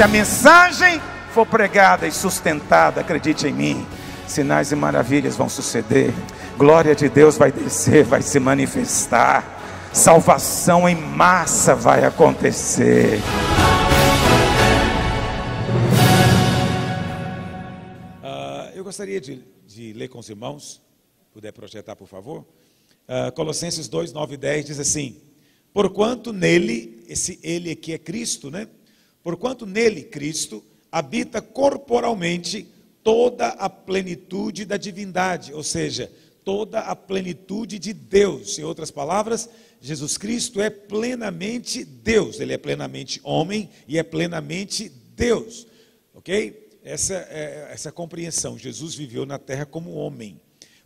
Se a mensagem for pregada e sustentada, acredite em mim, sinais e maravilhas vão suceder, glória de Deus vai descer, vai se manifestar, salvação em massa vai acontecer. Eu gostaria de ler com os irmãos, puder projetar por favor, Colossenses 2, 9 e 10 diz assim: porquanto nele, esse ele aqui é Cristo, né? Porquanto nele, Cristo, habita corporalmente toda a plenitude da divindade, ou seja, toda a plenitude de Deus. Em outras palavras, Jesus Cristo é plenamente Deus, ele é plenamente homem e é plenamente Deus, ok? Essa compreensão, Jesus viveu na terra como homem,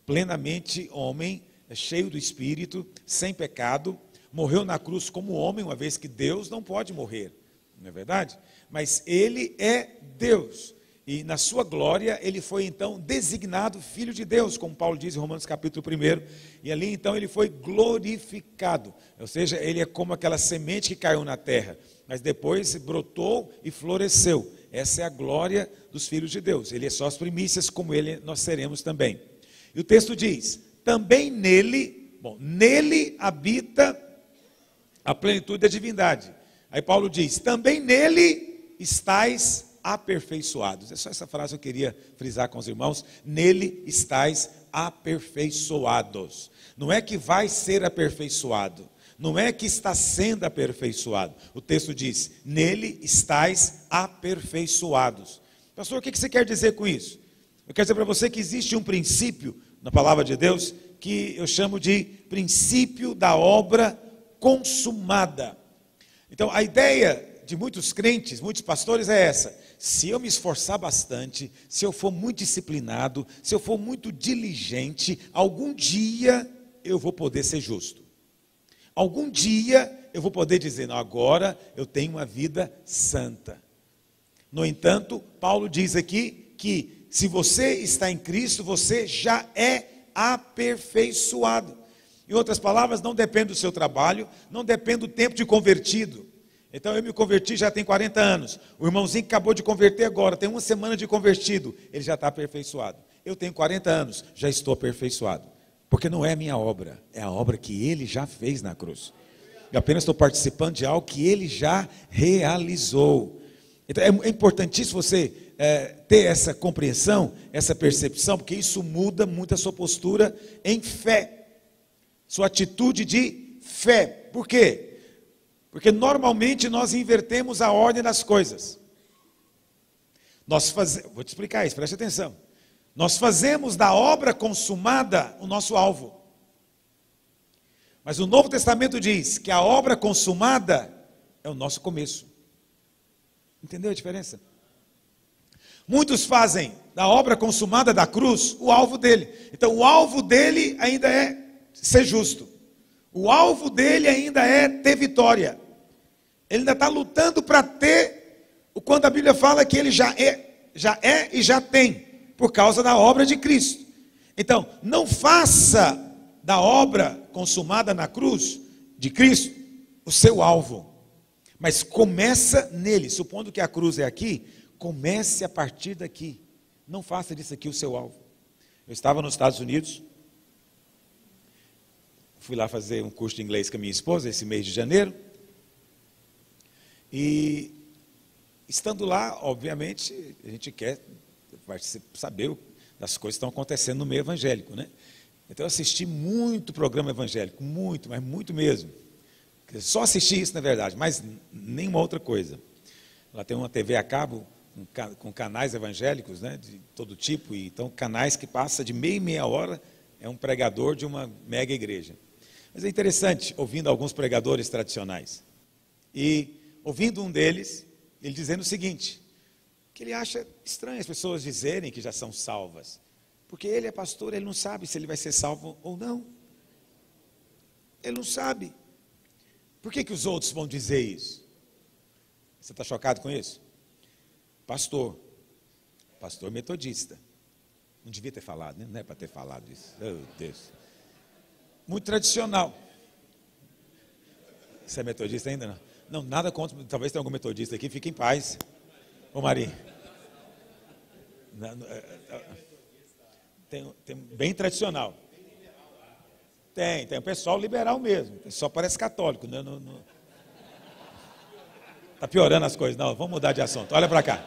plenamente homem, cheio do Espírito, sem pecado, morreu na cruz como homem, uma vez que Deus não pode morrer, não é verdade? Mas ele é Deus, e na sua glória ele foi então designado Filho de Deus, como Paulo diz em Romanos capítulo 1, e ali então ele foi glorificado, ou seja, ele é como aquela semente que caiu na terra, mas depois brotou e floresceu. Essa é a glória dos filhos de Deus, ele é só as primícias, como ele nós seremos também. E o texto diz, também nele, nele habita a plenitude da divindade. Aí Paulo diz, também nele estais aperfeiçoados. É só essa frase que eu queria frisar com os irmãos, nele estais aperfeiçoados. Não é que vai ser aperfeiçoado, não é que está sendo aperfeiçoado. O texto diz, nele estais aperfeiçoados. Pastor, o que você quer dizer com isso? Eu quero dizer para você que existe um princípio na palavra de Deus, que eu chamo de princípio da obra consumada. Então, a ideia de muitos crentes, muitos pastores é essa: se eu me esforçar bastante, se eu for muito disciplinado, se eu for muito diligente, algum dia eu vou poder ser justo. Algum dia eu vou poder dizer, não, agora eu tenho uma vida santa. No entanto, Paulo diz aqui que se você está em Cristo, você já é aperfeiçoado. Em outras palavras, não depende do seu trabalho, não depende do tempo de convertido. Então eu me converti já tem 40 anos. O irmãozinho que acabou de converter agora, tem uma semana de convertido, ele já está aperfeiçoado. Eu tenho 40 anos, já estou aperfeiçoado. Porque não é a minha obra, é a obra que ele já fez na cruz. Eu apenas estou participando de algo que ele já realizou. Então é importantíssimo você ter essa compreensão, essa percepção, porque isso muda muito a sua postura em fé, sua atitude de fé. Por quê? Porque normalmente nós invertemos a ordem das coisas. Vou te explicar isso, preste atenção. Nós fazemos da obra consumada o nosso alvo. Mas o Novo Testamento diz que a obra consumada é o nosso começo. Entendeu a diferença? Muitos fazem da obra consumada da cruz o alvo dele. Então o alvo dele ainda é ser justo. O alvo dele ainda é ter vitória. Ele ainda está lutando para ter, quando a Bíblia fala que ele já é e já tem, por causa da obra de Cristo. Então, não faça da obra consumada na cruz de Cristo o seu alvo, mas começa nele. Supondo que a cruz é aqui, comece a partir daqui. Não faça disso aqui o seu alvo. Eu estava nos Estados Unidos, fui lá fazer um curso de inglês com a minha esposa, esse mês de janeiro, e estando lá, obviamente, a gente quer saber das coisas que estão acontecendo no meio evangélico, né? Então eu assisti muito programa evangélico, muito, mas muito mesmo. Só assisti isso, na verdade, mas nenhuma outra coisa. Lá tem uma TV a cabo com canais evangélicos, né, de todo tipo, e então canais que passa de meia em meia hora, é um pregador de uma mega igreja. Mas é interessante, ouvindo alguns pregadores tradicionais, e ouvindo um deles, ele dizendo o seguinte, que ele acha estranho as pessoas dizerem que já são salvas, porque ele é pastor, ele não sabe se ele vai ser salvo ou não. Ele não sabe. Por que os outros vão dizer isso? Você está chocado com isso? Pastor metodista. Não devia ter falado, né? Não é para ter falado isso. Meu Deus. Muito tradicional. Você é metodista ainda não? Não, nada contra, talvez tenha algum metodista aqui, fique em paz. Ô Marinho. Tem bem tradicional. Tem um pessoal liberal mesmo. Só parece católico, né? Tá piorando as coisas. Não, vamos mudar de assunto. Olha para cá.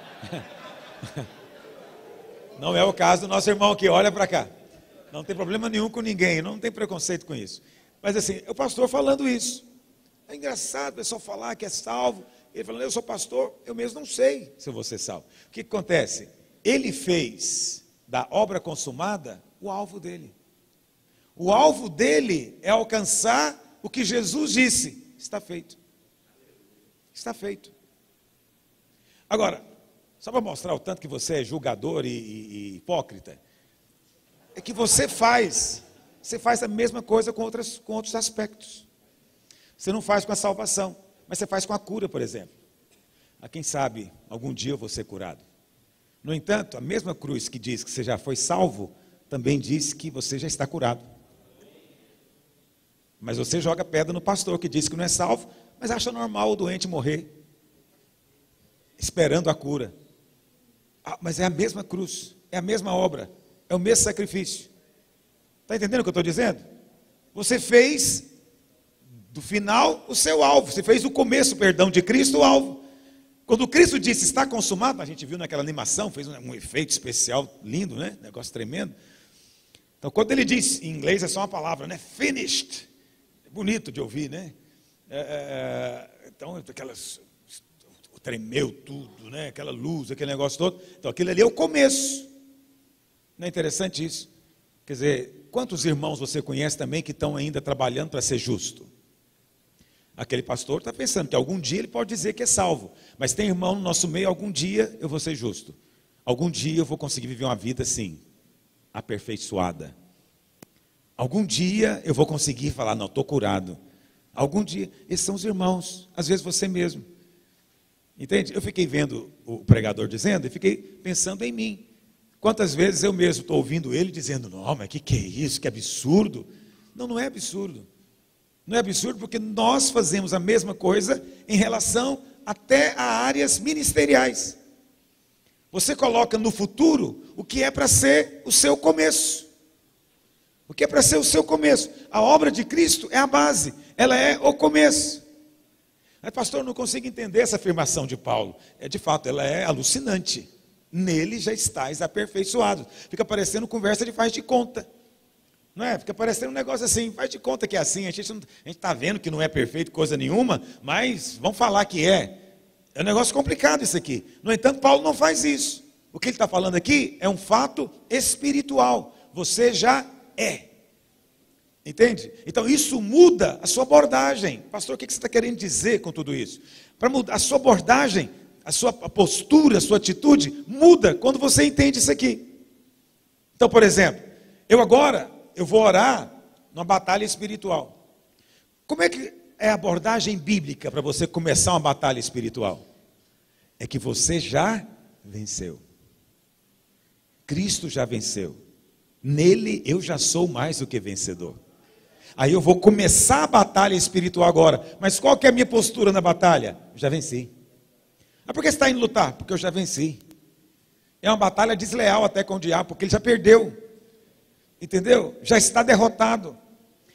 Não é o caso do nosso irmão aqui. Olha para cá. Não tem problema nenhum com ninguém. Não tem preconceito com isso. Mas assim, o pastor falando isso. É engraçado o pessoal falar que é salvo. Ele falando, eu sou pastor, eu mesmo não sei se eu vou ser salvo. O que acontece? Ele fez da obra consumada o alvo dele. O alvo dele é alcançar o que Jesus disse. Está feito. Está feito. Agora, só para mostrar o tanto que você é julgador e hipócrita, é que você faz a mesma coisa com outros aspectos. Você não faz com a salvação, mas você faz com a cura, por exemplo. A quem sabe, algum dia eu vou ser curado. No entanto, a mesma cruz que diz que você já foi salvo, também diz que você já está curado. Mas você joga pedra no pastor que diz que não é salvo, mas acha normal o doente morrer, esperando a cura. Mas é a mesma cruz, é a mesma obra, é o mesmo sacrifício. Está entendendo o que eu estou dizendo? Você fez do final o seu alvo, você fez o começo, perdão, de Cristo o alvo. Quando Cristo disse está consumado, a gente viu naquela animação, fez um efeito especial lindo, né? Negócio tremendo. Então quando ele diz, em inglês é só uma palavra, né? Finished, é bonito de ouvir, né? Então aquelas, tremeu tudo, né? Aquela luz, aquele negócio todo. Então aquilo ali é o começo. Não é interessante isso? Quer dizer, quantos irmãos você conhece também que estão ainda trabalhando para ser justo? Aquele pastor está pensando que algum dia ele pode dizer que é salvo. Mas tem irmão no nosso meio, algum dia eu vou ser justo. Algum dia eu vou conseguir viver uma vida assim, aperfeiçoada. Algum dia eu vou conseguir falar, não, estou curado. Algum dia, esses são os irmãos, às vezes você mesmo. Entende? Eu fiquei vendo o pregador dizendo e fiquei pensando em mim. Quantas vezes eu mesmo estou ouvindo ele dizendo, não, mas que é isso, que absurdo. Não, não é absurdo. Não é absurdo porque nós fazemos a mesma coisa em relação até a áreas ministeriais. Você coloca no futuro o que é para ser o seu começo. O que é para ser o seu começo. A obra de Cristo é a base, ela é o começo. Mas pastor, eu não consigo entender essa afirmação de Paulo. De fato, ela é alucinante. Nele já estáis aperfeiçoados. Fica parecendo conversa de faz de conta. Não é? Fica parecendo um negócio assim, faz de conta que é assim, a gente está vendo que não é perfeito coisa nenhuma, mas vamos falar que é. É um negócio complicado isso aqui. No entanto, Paulo não faz isso. O que ele está falando aqui é um fato espiritual. Você já é. Entende? Então isso muda a sua abordagem. Pastor, o que você está querendo dizer com tudo isso? Para mudar a sua abordagem, a sua postura, a sua atitude, muda quando você entende isso aqui. Então, por exemplo, eu vou orar numa batalha espiritual. Como é que é a abordagem bíblica para você começar uma batalha espiritual? É que você já venceu. Cristo já venceu. Nele eu já sou mais do que vencedor. Aí eu vou começar a batalha espiritual agora. Mas qual que é a minha postura na batalha? Eu já venci. Mas por que você está indo lutar? Porque eu já venci. É uma batalha desleal até com o diabo, porque ele já perdeu. Entendeu? Já está derrotado.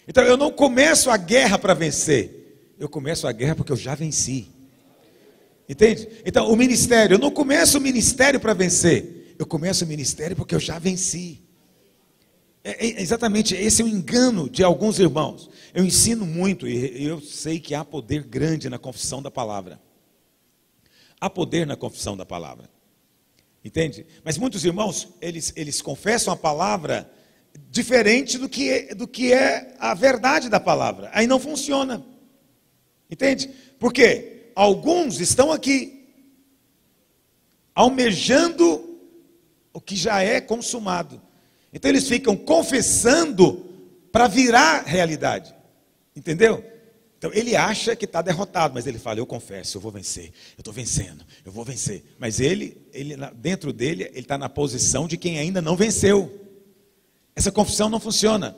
Então eu não começo a guerra para vencer. Eu começo a guerra porque eu já venci. Entende? Então o ministério, eu não começo o ministério para vencer. Eu começo o ministério porque eu já venci. Exatamente, esse é o engano de alguns irmãos. Eu ensino muito e eu sei que há poder grande na confissão da palavra. Há poder na confissão da palavra. Entende? Mas muitos irmãos, eles confessam a palavra diferente do que é a verdade da palavra. Aí não funciona. Entende? Por quê? Alguns estão aqui almejando o que já é consumado. Então eles ficam confessando para virar realidade. Entendeu? Então ele acha que está derrotado, mas ele fala, eu confesso, eu vou vencer, eu estou vencendo, eu vou vencer. Mas ele dentro dele, ele está na posição de quem ainda não venceu. Essa confissão não funciona.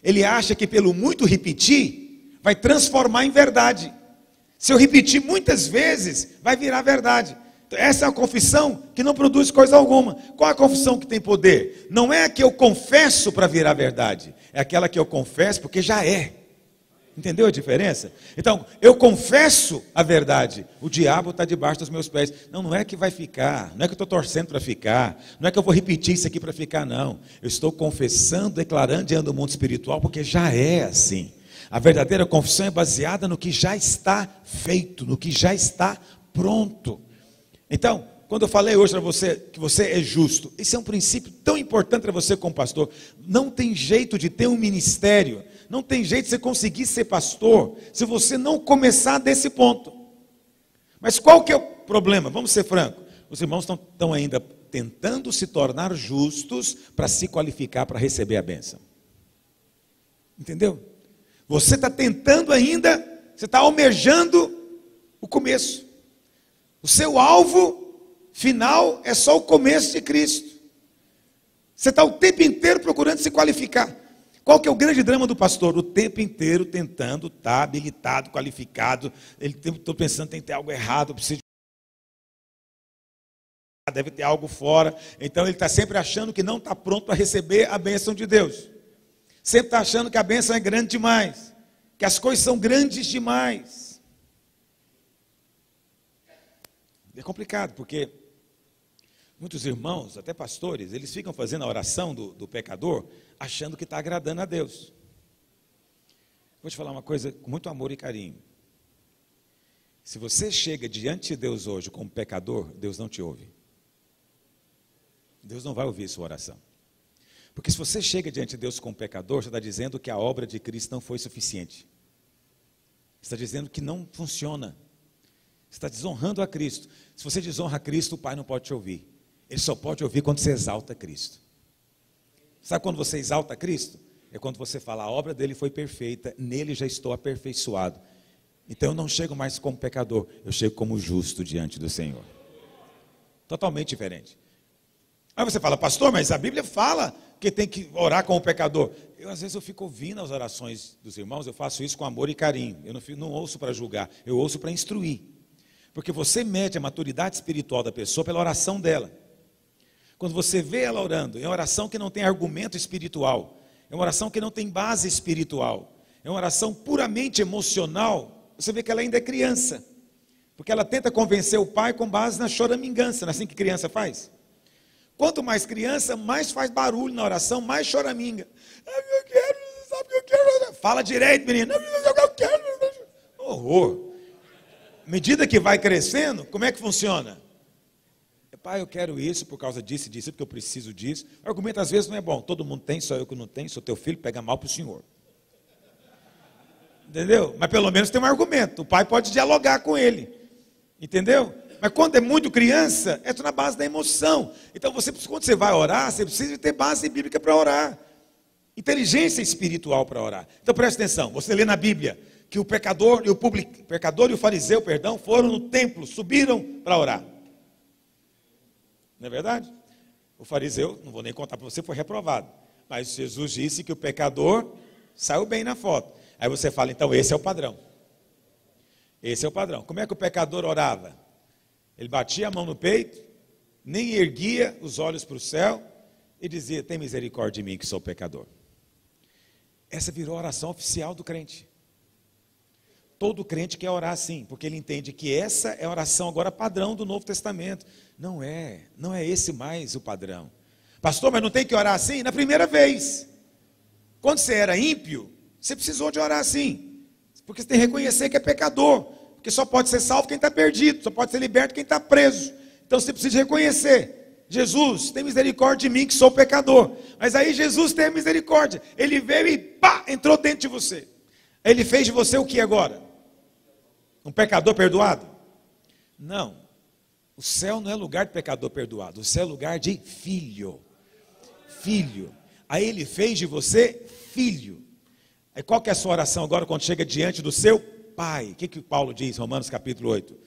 Ele acha que pelo muito repetir, vai transformar em verdade. Se eu repetir muitas vezes, vai virar verdade. Essa é a confissão que não produz coisa alguma. Qual é a confissão que tem poder? Não é a que eu confesso para virar verdade, é aquela que eu confesso porque já é. Entendeu a diferença? Então, eu confesso a verdade, o diabo está debaixo dos meus pés. Não é que vai ficar, não é que eu estou torcendo para ficar, não é que eu vou repetir isso aqui para ficar, não. Eu estou confessando, declarando diante do mundo espiritual, porque já é assim. A verdadeira confissão é baseada no que já está feito, no que já está pronto. Então, quando eu falei hoje para você que você é justo, esse é um princípio tão importante para você como pastor. Não tem jeito de ter um ministério, não tem jeito de você conseguir ser pastor, se você não começar desse ponto. Mas qual que é o problema? Vamos ser francos. Os irmãos estão ainda tentando se tornar justos para se qualificar para receber a bênção. Entendeu? Você está tentando ainda, você está almejando o começo. O seu alvo final é só o começo de Cristo. Você está o tempo inteiro procurando se qualificar. Qual que é o grande drama do pastor? O tempo inteiro tentando estar habilitado, qualificado. Ele estou pensando, tem que ter algo errado, preciso deve ter algo fora. Então ele está sempre achando que não está pronto para receber a bênção de Deus. Sempre está achando que a bênção é grande demais, que as coisas são grandes demais. É complicado, porque muitos irmãos, até pastores, eles ficam fazendo a oração do pecador, achando que está agradando a Deus. Vou te falar uma coisa com muito amor e carinho. Se você chega diante de Deus hoje como pecador, Deus não te ouve. Deus não vai ouvir sua oração. Porque se você chega diante de Deus como pecador, você está dizendo que a obra de Cristo não foi suficiente. Você está dizendo que não funciona. Você está desonrando a Cristo. Se você desonra a Cristo, o Pai não pode te ouvir. Ele só pode ouvir quando você exalta Cristo. Sabe quando você exalta Cristo? É quando você fala, a obra dele foi perfeita, nele já estou aperfeiçoado. Então eu não chego mais como pecador, eu chego como justo diante do Senhor. Totalmente diferente. Aí você fala, pastor, mas a Bíblia fala que tem que orar como pecador. Às vezes eu fico ouvindo as orações dos irmãos, eu faço isso com amor e carinho. Eu não ouço para julgar, eu ouço para instruir. Porque você mede a maturidade espiritual da pessoa pela oração dela. Quando você vê ela orando, é uma oração que não tem argumento espiritual, é uma oração que não tem base espiritual, é uma oração puramente emocional, você vê que ela ainda é criança, porque ela tenta convencer o pai com base na choramingança, não é assim que criança faz? Quanto mais criança, mais faz barulho na oração, mais choraminga. Eu quero, sabe o que eu quero? Fala direito, menino. Eu quero. Horror. À medida que vai crescendo, como é que funciona? Pai, eu quero isso por causa disso e disso, porque eu preciso disso. O argumento às vezes não é bom. Todo mundo tem, só eu que não tenho, sou teu filho, pega mal para o senhor. Entendeu? Mas pelo menos tem um argumento. O pai pode dialogar com ele. Entendeu? Mas quando é muito criança, é tudo na base da emoção. Então, quando você vai orar, você precisa ter base bíblica para orar. Inteligência espiritual para orar. Então, presta atenção. Você lê na Bíblia que o pecador e o fariseu, foram no templo, subiram para orar. Não é verdade? O fariseu, não vou nem contar para você, foi reprovado. Mas Jesus disse que o pecador saiu bem na foto. Aí você fala, então esse é o padrão. Esse é o padrão. Como é que o pecador orava? Ele batia a mão no peito, nem erguia os olhos para o céu e dizia, tem misericórdia de mim que sou pecador. Essa virou a oração oficial do crente. Todo crente quer orar assim, porque ele entende que essa é a oração agora padrão do Novo Testamento. Não é esse mais o padrão. Pastor, mas não tem que orar assim? Na primeira vez. Quando você era ímpio, você precisou de orar assim. Porque você tem que reconhecer que é pecador. Porque só pode ser salvo quem está perdido, só pode ser liberto quem está preso. Então você precisa reconhecer. Jesus, tem misericórdia de mim que sou pecador. Mas aí Jesus tem misericórdia. Ele veio e pá, entrou dentro de você. Ele fez de você o que agora? Um pecador perdoado? Não. O céu não é lugar de pecador perdoado. O céu é lugar de filho. Filho. Aí ele fez de você filho. Aí qual que é a sua oração agora quando chega diante do seu pai? O que Paulo diz, Romanos capítulo 8?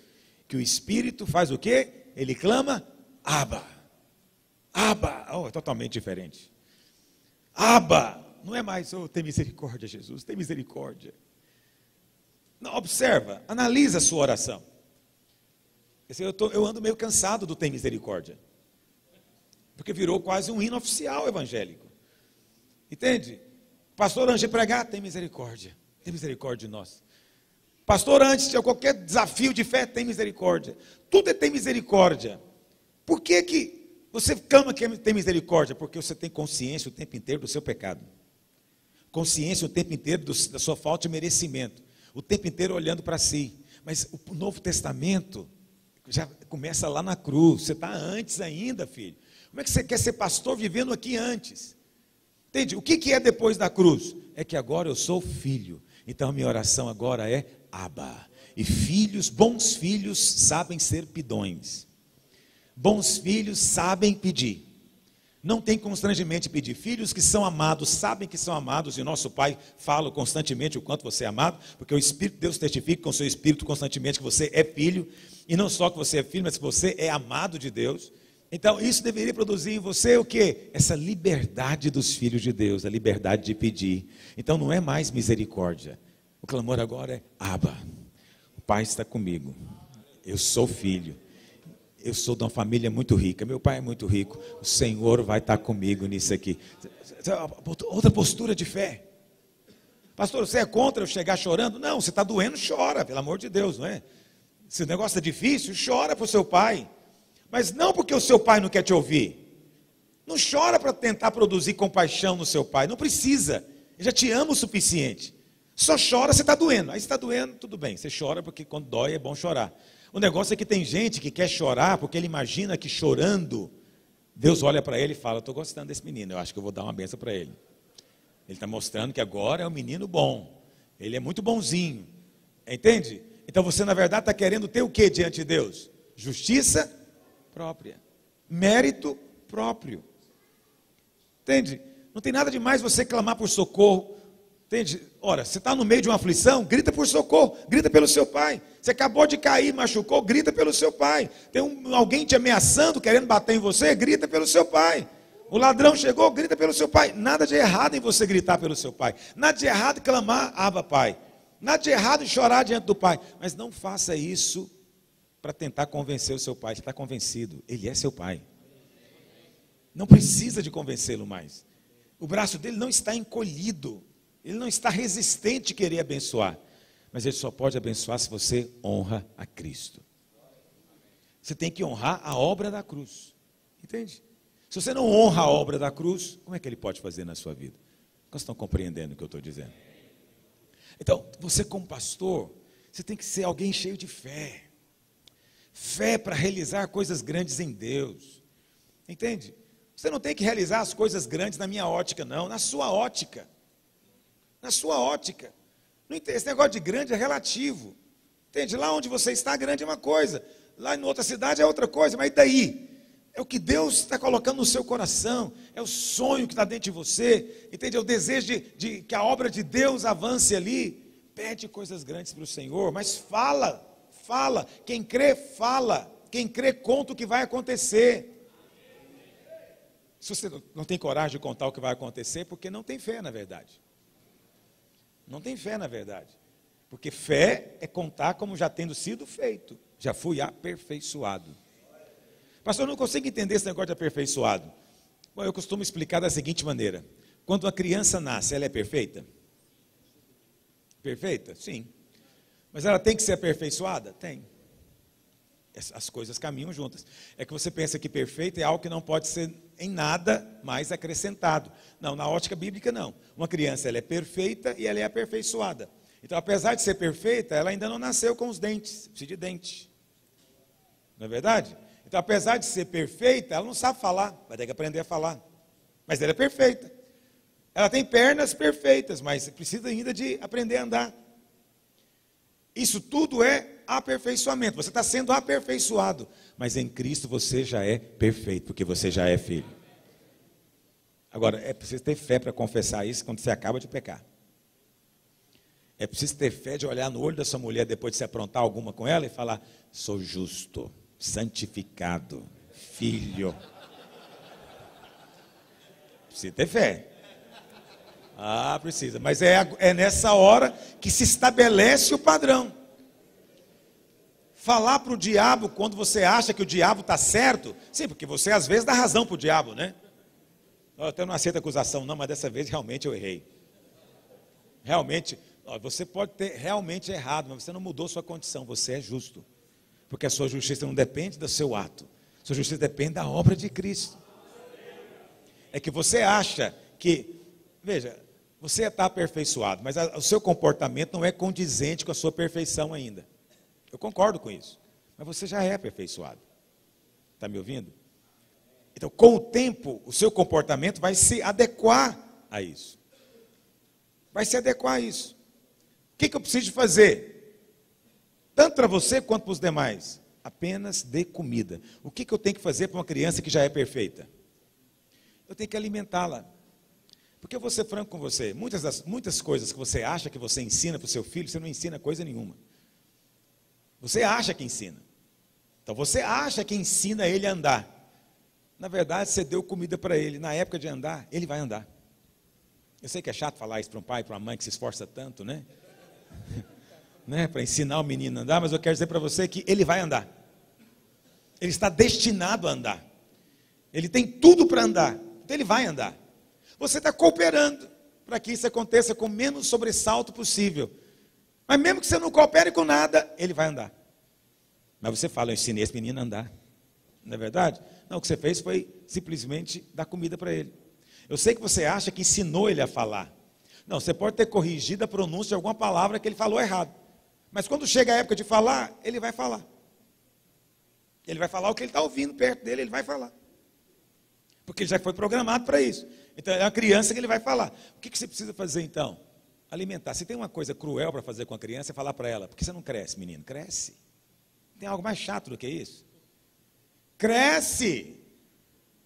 Que o Espírito faz o quê? Ele clama, Abba. Abba. Oh, é totalmente diferente. Abba. Não é mais, oh, tem misericórdia, Jesus, tem misericórdia. Não, observa, analisa a sua oração. Eu ando meio cansado do tem misericórdia. Porque virou quase um hino oficial evangélico. Entende? Pastor, antes de pregar, tem misericórdia de nós. Pastor, antes de qualquer desafio de fé, tem misericórdia. Tudo é tem misericórdia. Por que você clama que tem misericórdia? Porque você tem consciência o tempo inteiro do seu pecado. Consciência o tempo inteiro da sua falta de merecimento. O tempo inteiro olhando para si. Mas o Novo Testamento já começa lá na cruz. Você está antes ainda, filho. Como é que você quer ser pastor vivendo aqui antes? Entende? O que é depois da cruz? É que agora eu sou filho. Então a minha oração agora é Abba. E filhos, bons filhos, sabem ser pidões. Bons filhos sabem pedir. Não tem constrangimento pedir. Filhos que são amados, sabem que são amados. E nosso Pai fala constantemente o quanto você é amado. Porque o Espírito de Deus testifica com o seu Espírito constantemente que você é filho. E não só que você é filho, mas que você é amado de Deus. Então isso deveria produzir em você o quê? Essa liberdade dos filhos de Deus. A liberdade de pedir. Então não é mais misericórdia. O clamor agora é Abba. O Pai está comigo. Eu sou filho. Eu sou de uma família muito rica. Meu pai é muito rico. O Senhor vai estar comigo nisso aqui. Outra postura de fé. Pastor, você é contra eu chegar chorando? Não, você está doendo, chora, pelo amor de Deus, não é? Se o negócio é difícil, chora para o seu pai. Mas não porque o seu pai não quer te ouvir. Não chora para tentar produzir compaixão no seu pai. Não precisa. Ele já te ama o suficiente. Só chora, você está doendo. Aí você está doendo, tudo bem. Você chora porque quando dói é bom chorar. O negócio é que tem gente que quer chorar porque ele imagina que chorando, Deus olha para ele e fala, estou gostando desse menino, eu acho que eu vou dar uma benção para ele. Ele está mostrando que agora é um menino bom. Ele é muito bonzinho. Entende? Então você na verdade está querendo ter o que diante de Deus? Justiça própria. Mérito próprio. Entende? Não tem nada demais você clamar por socorro. Entende? Ora, você está no meio de uma aflição, grita por socorro, grita pelo seu pai. Você acabou de cair, machucou, grita pelo seu pai. Tem alguém te ameaçando, querendo bater em você, grita pelo seu pai. O ladrão chegou, grita pelo seu pai. Nada de errado em você gritar pelo seu pai. Nada de errado em clamar, Abba, pai. Nada de errado em chorar diante do pai. Mas não faça isso para tentar convencer o seu pai. Você está convencido, ele é seu pai. Não precisa de convencê-lo mais. O braço dele não está encolhido. Ele não está resistente a querer abençoar. Mas ele só pode abençoar se você honra a Cristo. Você tem que honrar a obra da cruz. Entende? Se você não honra a obra da cruz, como é que ele pode fazer na sua vida? Vocês estão compreendendo o que eu estou dizendo? Então, você como pastor, você tem que ser alguém cheio de fé. Fé para realizar coisas grandes em Deus. Entende? Você não tem que realizar as coisas grandes na minha ótica, não. Na sua ótica. Na sua ótica. Esse negócio de grande é relativo. Entende? Lá onde você está, grande é uma coisa. Lá em outra cidade é outra coisa. Mas e daí? É o que Deus está colocando no seu coração. É o sonho que está dentro de você. Entende? É o desejo de que a obra de Deus avance ali. Pede coisas grandes para o Senhor. Mas fala. Fala. Quem crê, fala. Quem crê, conta o que vai acontecer. Se você não tem coragem de contar o que vai acontecer, porque não tem fé, na verdade. Não tem fé, na verdade. Porque fé é contar como já tendo sido feito. Já fui aperfeiçoado. Pastor, eu não consigo entender esse negócio de aperfeiçoado. Bom, eu costumo explicar da seguinte maneira. Quando uma criança nasce, ela é perfeita? Perfeita? Sim. Mas ela tem que ser aperfeiçoada? Tem. As coisas caminham juntas. É que você pensa que perfeito é algo que não pode ser em nada mais acrescentado. Não, na ótica bíblica não. Uma criança ela é perfeita e ela é aperfeiçoada. Então, apesar de ser perfeita, ela ainda não nasceu com os dentes, precisa de dente. Não é verdade? Então, apesar de ser perfeita, ela não sabe falar, vai ter que aprender a falar. Mas ela é perfeita. Ela tem pernas perfeitas, mas precisa ainda de aprender a andar. Isso tudo é aperfeiçoamento. Você está sendo aperfeiçoado. Mas em Cristo você já é perfeito, porque você já é filho. Agora, é preciso ter fé para confessar isso quando você acaba de pecar. É preciso ter fé de olhar no olho da sua mulher depois de se aprontar alguma com ela e falar, sou justo, santificado, filho. Precisa ter fé. Ah, precisa. Mas é nessa hora que se estabelece o padrão. Falar para o diabo quando você acha que o diabo está certo. Sim, porque você às vezes dá razão para o diabo, né? Eu até não aceito acusação não, mas dessa vez realmente eu errei. Realmente, você pode ter realmente errado, mas você não mudou sua condição, você é justo. Porque a sua justiça não depende do seu ato. Sua justiça depende da obra de Cristo. É que você acha que, veja, você está aperfeiçoado, mas o seu comportamento não é condizente com a sua perfeição ainda. Eu concordo com isso, mas você já é aperfeiçoado. Está me ouvindo? Então, com o tempo, o seu comportamento vai se adequar a isso. Vai se adequar a isso. O que eu preciso fazer? Tanto para você quanto para os demais. Apenas dê comida. O que eu tenho que fazer para uma criança que já é perfeita? Eu tenho que alimentá-la. Porque eu vou ser franco com você. Muitas coisas que você acha que você ensina para o seu filho, você não ensina coisa nenhuma. Você acha que ensina. Então você acha que ensina ele a andar. Na verdade, você deu comida para ele. Na época de andar, ele vai andar. Eu sei que é chato falar isso para um pai e para uma mãe que se esforça tanto, né? Para ensinar o menino a andar, mas eu quero dizer para você que ele vai andar. Ele está destinado a andar. Ele tem tudo para andar. Então ele vai andar. Você está cooperando para que isso aconteça com o menos sobressalto possível. Mas mesmo que você não coopere com nada, ele vai andar. Mas você fala, eu ensinei esse menino a andar. Não é verdade? Não, o que você fez foi simplesmente dar comida para ele. Eu sei que você acha que ensinou ele a falar. Não, você pode ter corrigido a pronúncia de alguma palavra que ele falou errado. Mas quando chega a época de falar, ele vai falar. Ele vai falar o que ele está ouvindo perto dele, ele vai falar. Porque ele já foi programado para isso. Então é uma criança que ele vai falar. O que você precisa fazer então? Alimentar. Se tem uma coisa cruel para fazer com a criança, é falar para ela, por que você não cresce, menino? Cresce. Tem algo mais chato do que isso? Cresce.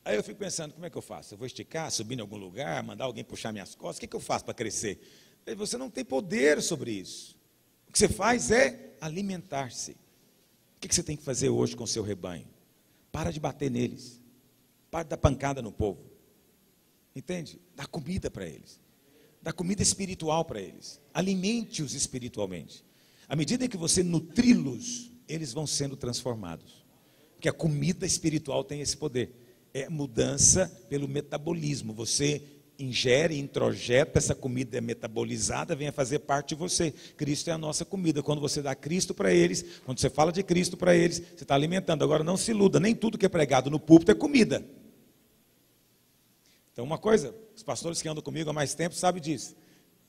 Aí eu fico pensando, como é que eu faço? Eu vou esticar, subir em algum lugar, mandar alguém puxar minhas costas? O que eu faço para crescer? Você não tem poder sobre isso. O que você faz é alimentar-se. O que você tem que fazer hoje com o seu rebanho? Para de bater neles. Para de dar pancada no povo. Entende? Dá comida para eles. Dá comida espiritual para eles. Alimente-os espiritualmente. À medida que você nutri-los, eles vão sendo transformados. Porque a comida espiritual tem esse poder. É mudança pelo metabolismo. Você ingere, introjeta, essa comida é metabolizada, vem a fazer parte de você. Cristo é a nossa comida. Quando você dá Cristo para eles, quando você fala de Cristo para eles, você está alimentando. Agora não se iluda, nem tudo que é pregado no púlpito é comida. Então uma coisa, os pastores que andam comigo há mais tempo sabem disso,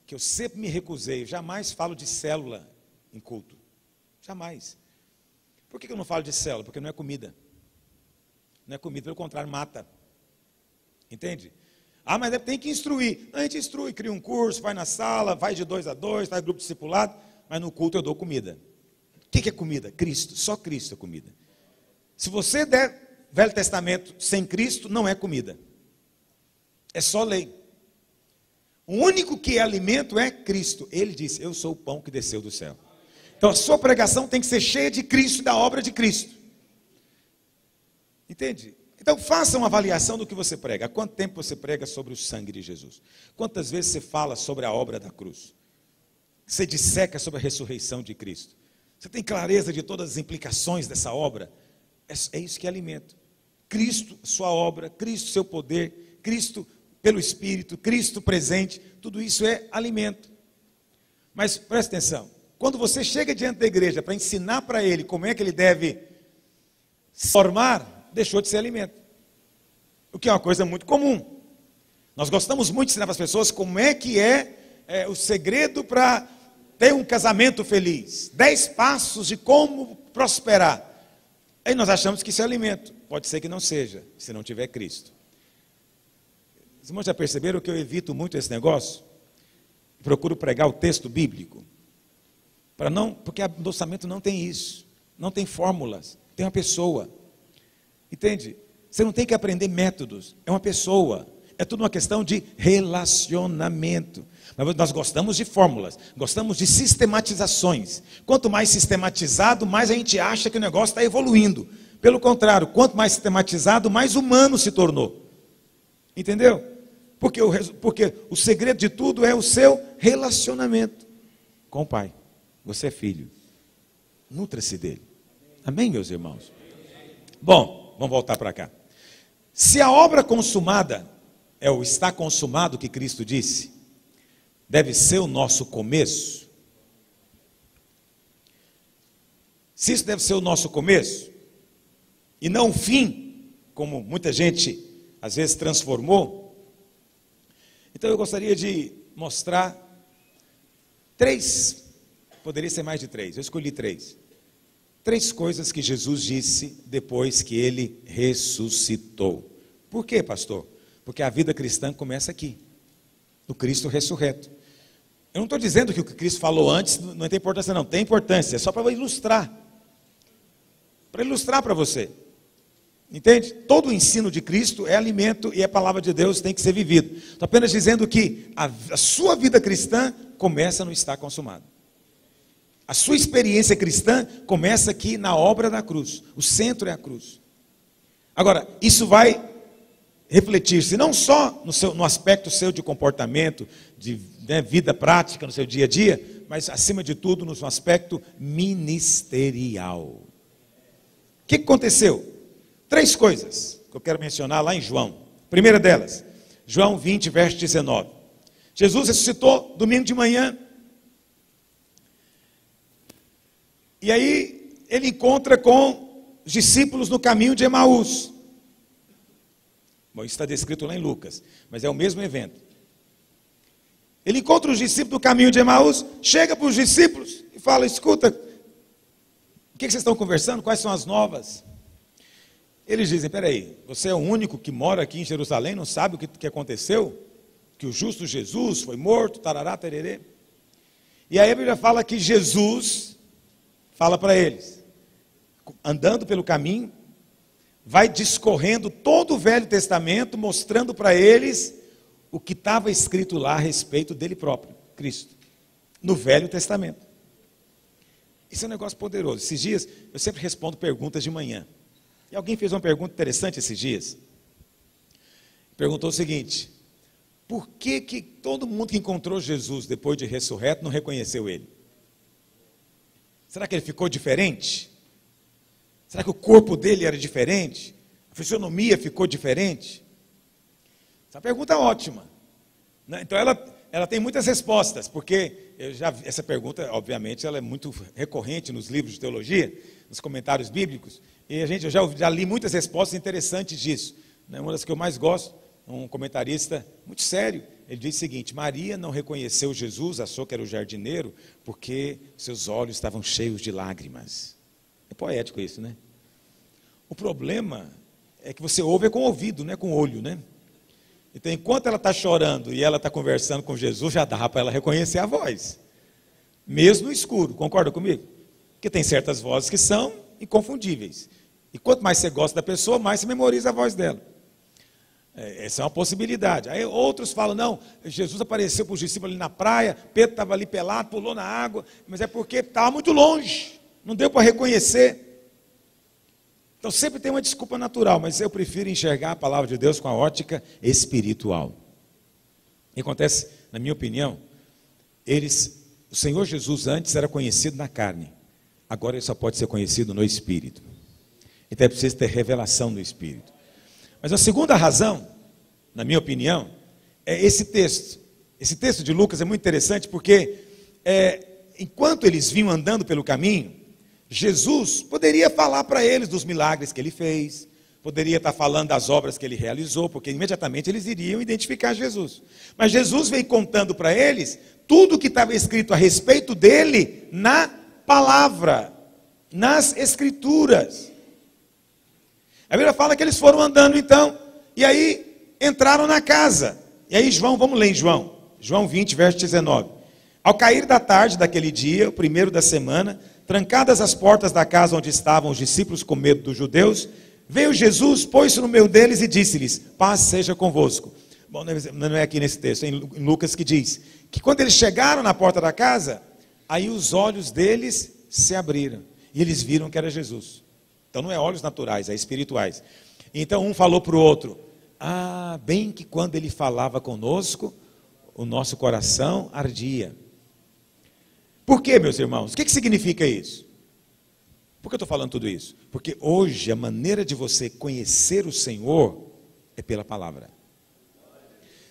que eu sempre me recusei, eu jamais falo de célula em culto. Jamais. Por que eu não falo de célula? Porque não é comida. Não é comida, pelo contrário, mata. Entende? Ah, mas tem que instruir. Não, a gente instrui, cria um curso, vai na sala, vai de 2 a 2, faz grupo discipulado, mas no culto eu dou comida. O que é comida? Cristo, só Cristo é comida. Se você der Velho Testamento sem Cristo, não é comida. É só lei. O único que é alimento é Cristo. Ele disse, eu sou o pão que desceu do céu. Então a sua pregação tem que ser cheia de Cristo e da obra de Cristo. Entende? Então faça uma avaliação do que você prega. Há quanto tempo você prega sobre o sangue de Jesus? Quantas vezes você fala sobre a obra da cruz? Você disseca sobre a ressurreição de Cristo? Você tem clareza de todas as implicações dessa obra? É isso que é alimento. Cristo, sua obra, Cristo, seu poder, Cristo pelo Espírito, Cristo presente, tudo isso é alimento. Mas presta atenção, quando você chega diante da igreja para ensinar para ele como é que ele deve se formar, deixou de ser alimento. O que é uma coisa muito comum. Nós gostamos muito de ensinar para as pessoas como é que é o segredo para ter um casamento feliz. 10 passos de como prosperar. Aí nós achamos que isso é alimento. Pode ser que não seja, se não tiver Cristo. Os irmãos já perceberam que eu evito muito esse negócio? Procuro pregar o texto bíblico. Porque endossamento não tem isso. Não tem fórmulas. Tem uma pessoa. Entende? Você não tem que aprender métodos. É uma pessoa. É tudo uma questão de relacionamento. Mas nós gostamos de fórmulas. Gostamos de sistematizações. Quanto mais sistematizado, mais a gente acha que o negócio está evoluindo. Pelo contrário, quanto mais sistematizado, mais humano se tornou. Entendeu? Porque o segredo de tudo é o seu relacionamento com o Pai. Você é filho. Nutra-se dele. Amém, meus irmãos? Bom, vamos voltar para cá. Se a obra consumada é o está consumado que Cristo disse, deve ser o nosso começo. Se isso deve ser o nosso começo, e não o fim, como muita gente às vezes transformou, então eu gostaria de mostrar 3, poderia ser mais de 3, eu escolhi 3. 3 coisas que Jesus disse depois que ele ressuscitou. Por quê, pastor? Porque a vida cristã começa aqui, no Cristo ressurreto. Eu não estou dizendo que o que Cristo falou antes não tem importância, não. Tem importância, é só para ilustrar. Para ilustrar para você. Entende? Todo o ensino de Cristo é alimento e é palavra de Deus, tem que ser vivido. Estou apenas dizendo que a sua vida cristã começa no estar consumado. A sua experiência cristã começa aqui na obra da cruz. O centro é a cruz. Agora, isso vai refletir-se não só no aspecto seu de comportamento, de vida prática no seu dia a dia, mas acima de tudo no aspecto ministerial. O que aconteceu? 3 coisas que eu quero mencionar lá em João. Primeira delas, João 20, verso 19. Jesus ressuscitou domingo de manhã. E aí ele encontra com os discípulos no caminho de Emaús. Bom, isso está descrito lá em Lucas, mas é o mesmo evento. Ele encontra os discípulos no caminho de Emaús, chega para os discípulos e fala: escuta, o que vocês estão conversando? Quais são as novas? Eles dizem: peraí, você é o único que mora aqui em Jerusalém, não sabe o que aconteceu? Que o justo Jesus foi morto, tarará, tererê. E aí a Bíblia fala que Jesus fala para eles, andando pelo caminho, vai discorrendo todo o Velho Testamento, mostrando para eles o que estava escrito lá a respeito dele próprio, Cristo, no Velho Testamento. Isso é um negócio poderoso. Esses dias, eu sempre respondo perguntas de manhã. E alguém fez uma pergunta interessante esses dias. Perguntou o seguinte: por que todo mundo que encontrou Jesus depois de ressurreto não reconheceu ele? Será que ele ficou diferente? Será que o corpo dele era diferente? A fisionomia ficou diferente? Essa pergunta é ótima. Então ela tem muitas respostas, porque eu já vi, essa pergunta, obviamente, ela é muito recorrente nos livros de teologia, nos comentários bíblicos, e eu já li muitas respostas interessantes disso. Uma das que eu mais gosto, um comentarista muito sério, ele diz o seguinte: Maria não reconheceu Jesus, achou que era o jardineiro, porque seus olhos estavam cheios de lágrimas. É poético isso, né? O problema é que você ouve com o ouvido, não é com o olho, né? Então, enquanto ela está chorando e ela está conversando com Jesus, já dá para ela reconhecer a voz. Mesmo no escuro, concorda comigo? Porque tem certas vozes que são inconfundíveis. E quanto mais você gosta da pessoa, mais você memoriza a voz dela. Essa é uma possibilidade. Aí outros falam: não, Jesus apareceu para os discípulos ali na praia, Pedro estava ali pelado, pulou na água, mas é porque estava muito longe, não deu para reconhecer. Então sempre tem uma desculpa natural, mas eu prefiro enxergar a palavra de Deus com a ótica espiritual. O que acontece, na minha opinião, o Senhor Jesus antes era conhecido na carne, agora ele só pode ser conhecido no Espírito. Então é preciso ter revelação no Espírito. Mas a segunda razão, na minha opinião, é esse texto. Esse texto de Lucas é muito interessante porque, enquanto eles vinham andando pelo caminho, Jesus poderia falar para eles dos milagres que ele fez, poderia estar falando das obras que ele realizou, porque imediatamente eles iriam identificar Jesus. Mas Jesus veio contando para eles tudo o que estava escrito a respeito dele na palavra, nas Escrituras. A Bíblia fala que eles foram andando então, e aí entraram na casa. E aí vamos ler em João 20, verso 19. Ao cair da tarde daquele dia, o primeiro da semana, trancadas as portas da casa onde estavam os discípulos com medo dos judeus, veio Jesus, pôs-se no meio deles e disse-lhes: paz seja convosco. Bom, não é aqui nesse texto, é em Lucas que diz que quando eles chegaram na porta da casa, aí os olhos deles se abriram, e eles viram que era Jesus. Então não é olhos naturais, é espirituais. Então um falou para o outro: bem que quando ele falava conosco, o nosso coração ardia. Por quê, meus irmãos? O que significa isso? Por que eu estou falando tudo isso? Porque hoje a maneira de você conhecer o Senhor é pela palavra.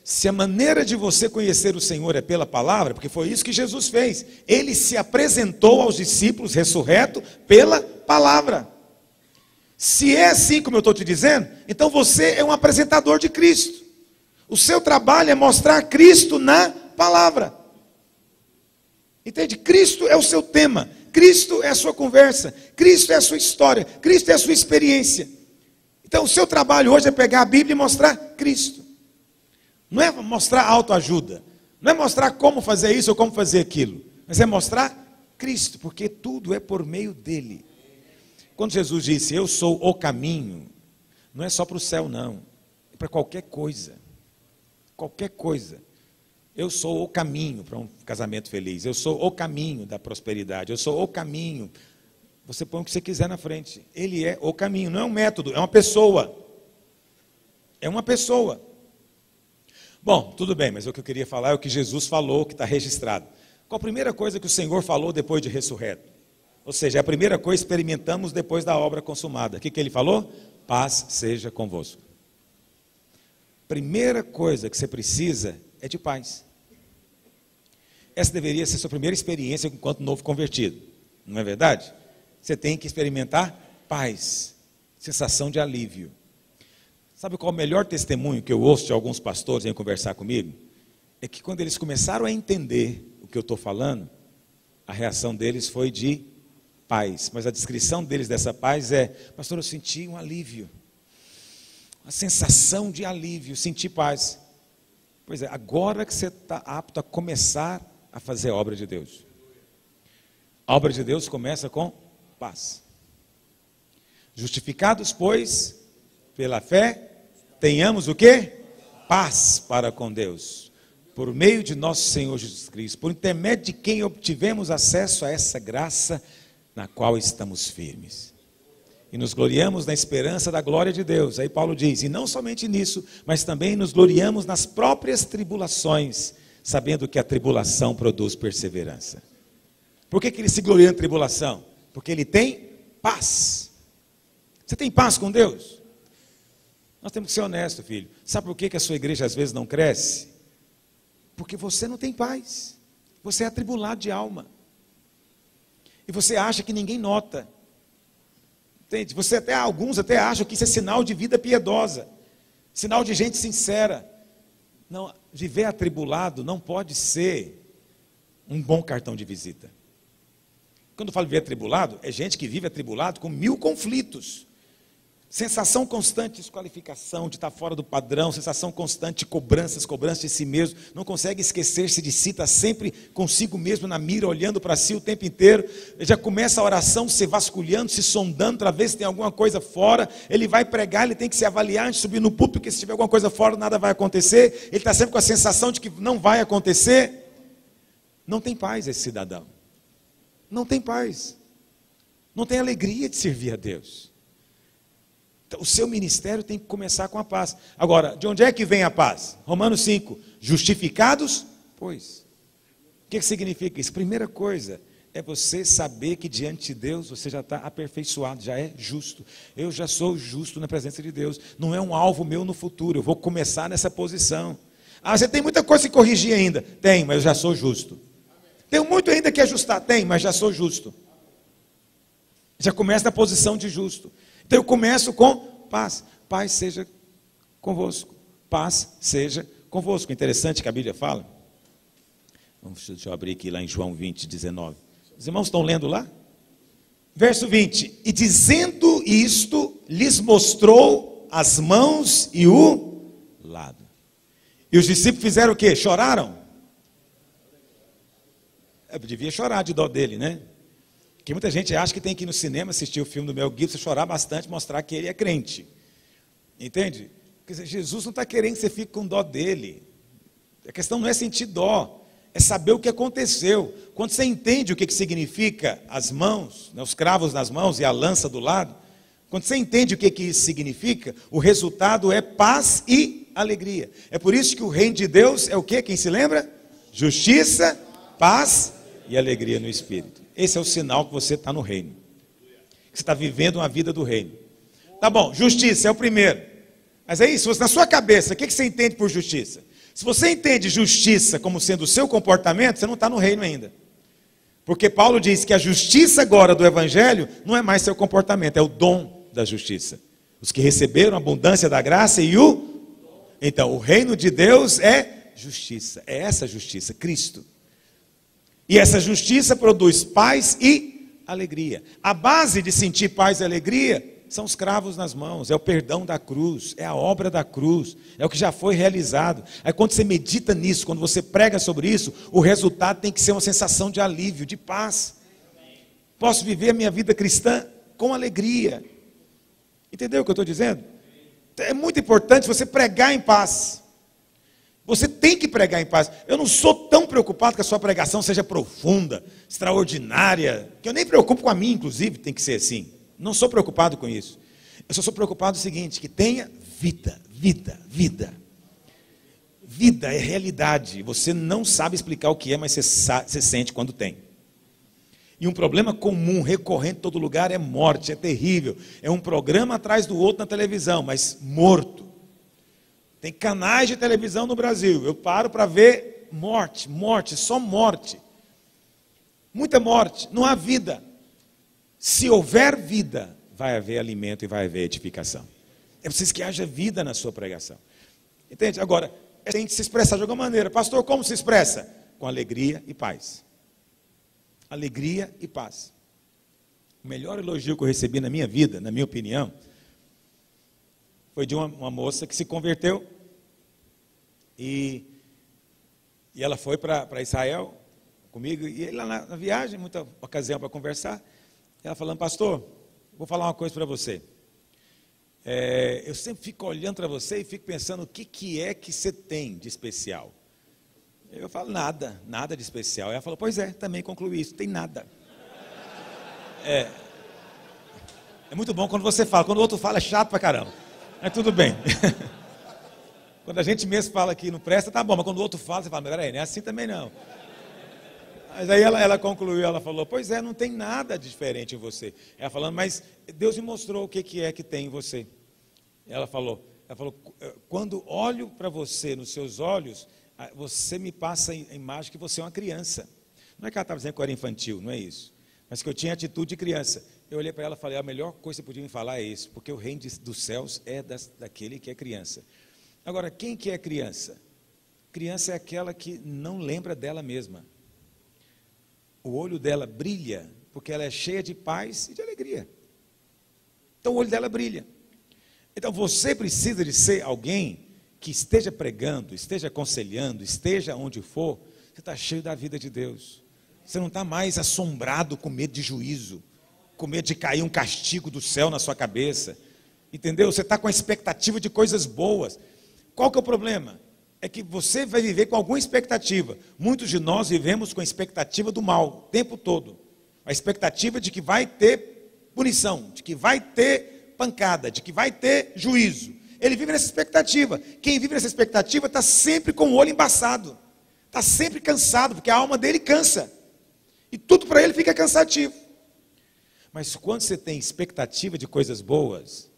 Se a maneira de você conhecer o Senhor é pela palavra, porque foi isso que Jesus fez. Ele se apresentou aos discípulos ressurreto pela palavra. Se é assim como eu estou te dizendo, então você é um apresentador de Cristo. O seu trabalho é mostrar Cristo na palavra. Entende? Cristo é o seu tema. Cristo é a sua conversa. Cristo é a sua história. Cristo é a sua experiência. Então o seu trabalho hoje é pegar a Bíblia e mostrar Cristo. Não é mostrar autoajuda. Não é mostrar como fazer isso ou como fazer aquilo. Mas é mostrar Cristo, porque tudo é por meio dele. Quando Jesus disse, eu sou o caminho, não é só para o céu não. É para qualquer coisa. Qualquer coisa. Eu sou o caminho para um casamento feliz. Eu sou o caminho da prosperidade. Eu sou o caminho. Você põe o que você quiser na frente. Ele é o caminho. Não é um método, é uma pessoa. É uma pessoa. Bom, tudo bem, mas o que eu queria falar é o que Jesus falou, que está registrado. Qual a primeira coisa que o Senhor falou depois de ressurreto? Ou seja, a primeira coisa experimentamos depois da obra consumada. O que ele falou? Paz seja convosco. Primeira coisa que você precisa é de paz. Essa deveria ser a sua primeira experiência enquanto novo convertido. Não é verdade? Você tem que experimentar paz, sensação de alívio. Sabe qual é o melhor testemunho que eu ouço de alguns pastores em conversar comigo? É que quando eles começaram a entender o que eu estou falando, a reação deles foi de paz. Mas a descrição deles dessa paz é, pastor, eu senti um alívio. Uma sensação de alívio, senti paz. Pois é, agora que você está apto a começar a fazer a obra de Deus. A obra de Deus começa com paz. Justificados, pois, pela fé, tenhamos o quê? Paz para com Deus, por meio de nosso Senhor Jesus Cristo, por intermédio de quem obtivemos acesso a essa graça na qual estamos firmes. E nos gloriamos na esperança da glória de Deus. Aí Paulo diz, e não somente nisso, mas também nos gloriamos nas próprias tribulações, sabendo que a tribulação produz perseverança. Por que ele se gloria na tribulação? Porque ele tem paz. Você tem paz com Deus? Nós temos que ser honestos, filho. Sabe por que a sua igreja às vezes não cresce? Porque você não tem paz. Você é atribulado de alma. E você acha que ninguém nota. Entende? Alguns até acham que isso é sinal de vida piedosa. Sinal de gente sincera. Não, viver atribulado não pode ser um bom cartão de visita. Quando eu falo viver atribulado, é gente que vive atribulado com 1000 conflitos. Sensação constante de desqualificação, de estar fora do padrão, sensação constante de cobranças de si mesmo, não consegue esquecer-se de si, está sempre consigo mesmo na mira, olhando para si o tempo inteiro, já começa a oração se vasculhando, se sondando, para ver se tem alguma coisa fora, ele vai pregar, ele tem que se avaliar antes de subir no púlpito, porque se tiver alguma coisa fora, nada vai acontecer, ele está sempre com a sensação de que não vai acontecer. Não tem paz esse cidadão, não tem paz, não tem alegria de servir a Deus. O seu ministério tem que começar com a paz. Agora, de onde é que vem a paz? Romanos 5, justificados, pois. O que significa isso? Primeira coisa, é você saber que diante de Deus você já está aperfeiçoado, já é justo. Eu já sou justo na presença de Deus. Não é um alvo meu no futuro, eu vou começar nessa posição. Ah, você tem muita coisa que corrigir ainda. Tem, mas eu já sou justo. Tenho muito ainda que ajustar. Tem, mas já sou justo. Já começa na posição de justo. Então eu começo com paz. Paz seja convosco. Paz seja convosco. Interessante que a Bíblia fala. Deixa eu abrir aqui lá em João 20, 19. Os irmãos estão lendo lá? Verso 20. E dizendo isto, lhes mostrou as mãos e o lado. E os discípulos fizeram o quê? Choraram? Eu devia chorar de dó dele, né? Porque muita gente acha que tem que ir no cinema assistir o filme do Mel Gibson, chorar bastante, mostrar que ele é crente. Entende? Quer dizer, Jesus não está querendo que você fique com dó dele. A questão não é sentir dó, é saber o que aconteceu. Quando você entende o que significa as mãos, né, os cravos nas mãos e a lança do lado, quando você entende o que isso significa, o resultado é paz e alegria. É por isso que o reino de Deus é o quê? Quem se lembra? Justiça, paz e alegria no Espírito. Esse é o sinal que você está no reino. que você está vivendo uma vida do reino. Tá bom, justiça é o primeiro. Mas aí, se você, na sua cabeça, o que você entende por justiça? Se você entende justiça como sendo o seu comportamento, você não está no reino ainda. Porque Paulo diz que a justiça agora do Evangelho não é mais seu comportamento, é o dom da justiça. Os que receberam a abundância da graça e o... Então, o reino de Deus é justiça, é essa justiça, Cristo. E essa justiça produz paz e alegria. A base de sentir paz e alegria são os cravos nas mãos, é o perdão da cruz, é a obra da cruz, é o que já foi realizado. Aí quando você medita nisso, quando você prega sobre isso, o resultado tem que ser uma sensação de alívio, de paz. Posso viver a minha vida cristã com alegria. Entendeu o que eu estou dizendo? É muito importante você pregar em paz. Você tem que pregar em paz. Eu não sou tão preocupado que a sua pregação seja profunda, extraordinária, que eu nem preocupo com a minha, inclusive, tem que ser assim. Não sou preocupado com isso. Eu só sou preocupado com o seguinte, que tenha vida, vida, vida. Vida é realidade. Você não sabe explicar o que é, mas você sente quando tem. E um problema comum, recorrente em todo lugar, é morte, é terrível. É um programa atrás do outro na televisão, mas morto. Tem canais de televisão no Brasil. Eu paro para ver morte, morte, só morte. Muita morte, não há vida. Se houver vida, vai haver alimento e vai haver edificação. É preciso que haja vida na sua pregação. Entende? Agora, tem que se expressar de alguma maneira. Pastor, como se expressa? Com alegria e paz. Alegria e paz. O melhor elogio que eu recebi na minha vida, na minha opinião, foi de uma moça que se converteu e ela foi para Israel comigo, e lá na viagem, muita ocasião para conversar, ela falando, pastor, vou falar uma coisa para você. Eu sempre fico olhando para você e fico pensando o que é que você tem de especial. Eu falo, nada de especial. Ela falou, pois é, também concluí isso, tem nada. É muito bom quando você fala, quando o outro fala é chato pra caramba. Mas tudo bem. Quando a gente mesmo fala que não presta, tá bom, mas quando o outro fala, você fala, mas peraí, não é assim também não. Mas aí ela concluiu, ela falou, pois é, não tem nada diferente em você. Ela falando, mas Deus me mostrou o que é que tem em você. Ela falou, quando olho para você, nos seus olhos, você me passa a imagem que você é uma criança. Não é que ela estava dizendo que eu era infantil, não é isso. Mas que eu tinha atitude de criança. Eu olhei para ela e falei, a melhor coisa que você podia me falar é isso, porque o reino dos céus é daquele que é criança. Agora, quem que é criança? Criança é aquela que não lembra dela mesma. O olho dela brilha, porque ela é cheia de paz e de alegria. Então o olho dela brilha. Então você precisa de ser alguém que esteja pregando, esteja aconselhando, esteja onde for, você está cheio da vida de Deus. Você não está mais assombrado com medo de juízo, com medo de cair um castigo do céu na sua cabeça. Entendeu? Você está com a expectativa de coisas boas. Qual que é o problema? É que você vai viver com alguma expectativa. Muitos de nós vivemos com a expectativa do mal, o tempo todo. A expectativa de que vai ter punição, de que vai ter pancada, de que vai ter juízo. Ele vive nessa expectativa. Quem vive nessa expectativa está sempre com o olho embaçado. Está sempre cansado, porque a alma dele cansa. E tudo para ele fica cansativo. Mas quando você tem expectativa de coisas boas,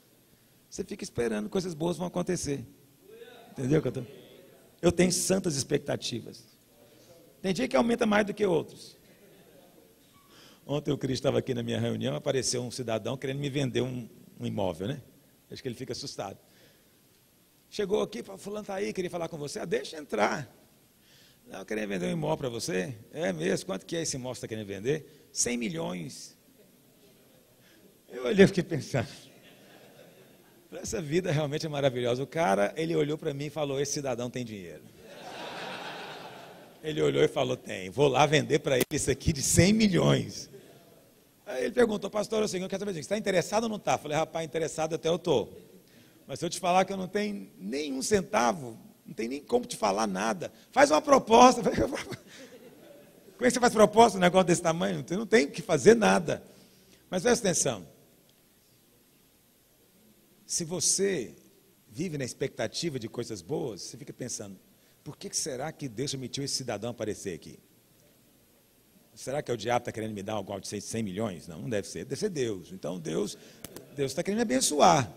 você fica esperando que coisas boas vão acontecer. Entendeu? Eu tenho santas expectativas. Tem dia que aumenta mais do que outros. Ontem o Cristo estava aqui na minha reunião, apareceu um cidadão querendo me vender um imóvel, né? Acho que ele fica assustado. Chegou aqui, fulano está aí, queria falar com você. Deixa entrar. Não, eu queria vender um imóvel para você. É mesmo? Quanto que é esse imóvel que você está querendo vender? 100 milhões. Eu olhei e fiquei pensando. Essa vida realmente é maravilhosa. O cara, ele olhou para mim e falou, esse cidadão tem dinheiro. Ele olhou e falou, tem. Vou lá vender para ele isso aqui de 100 milhões. Aí ele perguntou, pastor, eu quero saber, você está interessado ou não está? Falei, rapaz, interessado até eu estou. Mas se eu te falar que eu não tenho nenhum centavo, não tem nem como te falar nada. Faz uma proposta. Como é que você faz proposta num negócio desse tamanho? Não tem que fazer nada. Mas presta atenção. Se você vive na expectativa de coisas boas, você fica pensando, por que será que Deus permitiu esse cidadão aparecer aqui? será que é o diabo que está querendo me dar algo de 100 milhões? Não, não deve ser Deus. Então Deus está querendo me abençoar.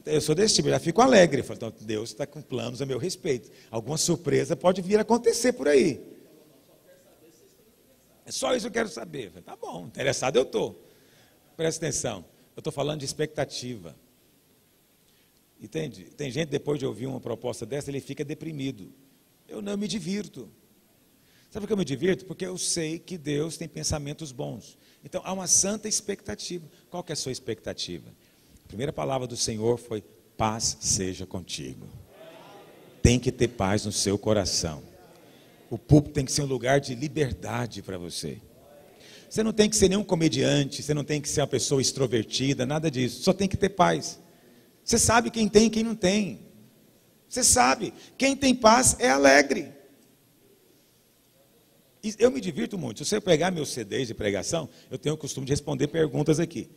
Eu sou desse tipo, eu já fico alegre. Eu falo, então Deus está com planos a meu respeito. Alguma surpresa pode vir a acontecer por aí. É só isso que eu quero saber. Eu falo, tá bom, interessado eu estou. Presta atenção, eu estou falando de expectativa. Entende? Tem gente, depois de ouvir uma proposta dessa, ele fica deprimido. Eu não me divirto. Sabe por que eu me divirto? Porque eu sei que Deus tem pensamentos bons. Então, há uma santa expectativa. Qual que é a sua expectativa? A primeira palavra do Senhor foi, paz seja contigo. Tem que ter paz no seu coração. O púlpito tem que ser um lugar de liberdade para você. Você não tem que ser nenhum comediante, você não tem que ser uma pessoa extrovertida, nada disso. Só tem que ter paz. Você sabe quem tem e quem não tem. Você sabe, quem tem paz é alegre. E eu me divirto muito. Se você pegar meus CDs de pregação, eu tenho o costume de responder perguntas aqui.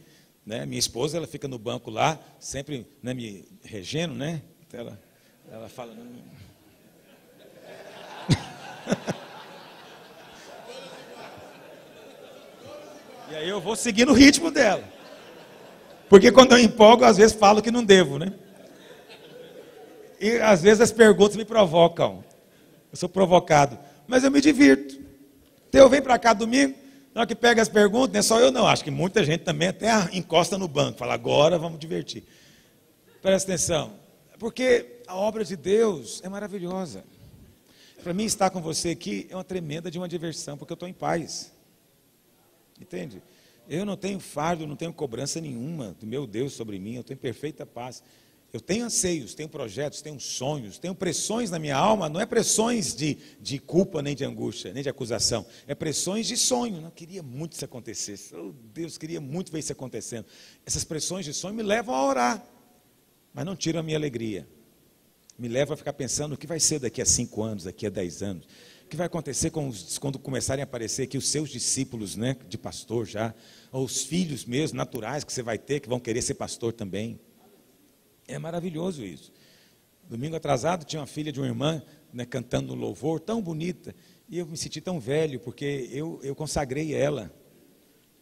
Né? Minha esposa, ela fica no banco lá, sempre, né, me regendo, né? Então ela fala... E aí eu vou seguindo o ritmo dela. Porque quando eu empolgo, às vezes falo que não devo, né? E às vezes as perguntas me provocam. Eu sou provocado. Mas eu me divirto. Então eu venho para cá domingo, na hora que pega as perguntas, não é só eu não, acho que muita gente também até encosta no banco, fala, agora vamos divertir. Presta atenção, porque a obra de Deus é maravilhosa. Para mim estar com você aqui é uma tremenda de uma diversão, porque eu estou em paz. Entende? Eu não tenho fardo, não tenho cobrança nenhuma do meu Deus sobre mim, eu tenho perfeita paz. Eu tenho anseios, tenho projetos, tenho sonhos, tenho pressões na minha alma, não é pressões de culpa, nem de angústia, nem de acusação, é pressões de sonho. Não queria muito que isso acontecesse, oh Deus, queria muito ver isso acontecendo. Essas pressões de sonho me levam a orar, mas não tiram a minha alegria. Me levam a ficar pensando o que vai ser daqui a 5 anos, daqui a 10 anos. O que vai acontecer quando começarem a aparecer aqui os seus discípulos, né, de pastor já, ou os filhos mesmo, naturais, que você vai ter, que vão querer ser pastor também. É maravilhoso isso. Domingo atrasado tinha uma filha de uma irmã, né, cantando no louvor, tão bonita, e eu me senti tão velho, porque eu consagrei ela,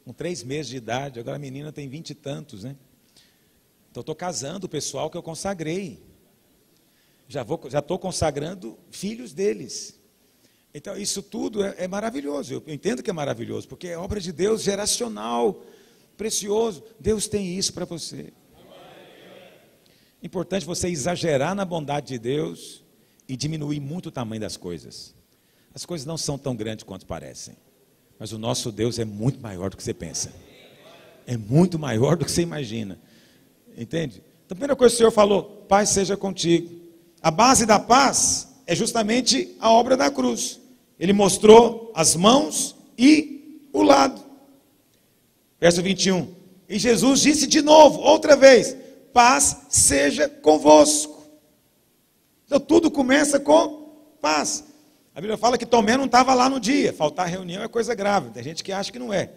com 3 meses de idade, agora a menina tem 20 e tantos, né? Então estou casando o pessoal que eu consagrei. Já estou consagrando filhos deles. Então isso tudo é maravilhoso, eu entendo que é maravilhoso, porque é obra de Deus, geracional, precioso. Deus tem isso para você. Importante você exagerar na bondade de Deus e diminuir muito o tamanho das coisas. As coisas não são tão grandes quanto parecem, mas o nosso Deus é muito maior do que você pensa. É muito maior do que você imagina. Entende? Então, a primeira coisa que o Senhor falou, paz seja contigo. A base da paz é justamente a obra da cruz. Ele mostrou as mãos e o lado. Verso 21. E Jesus disse de novo, outra vez, paz seja convosco. Então tudo começa com paz. A Bíblia fala que Tomé não estava lá no dia. Faltar reunião é coisa grave. Tem gente que acha que não é.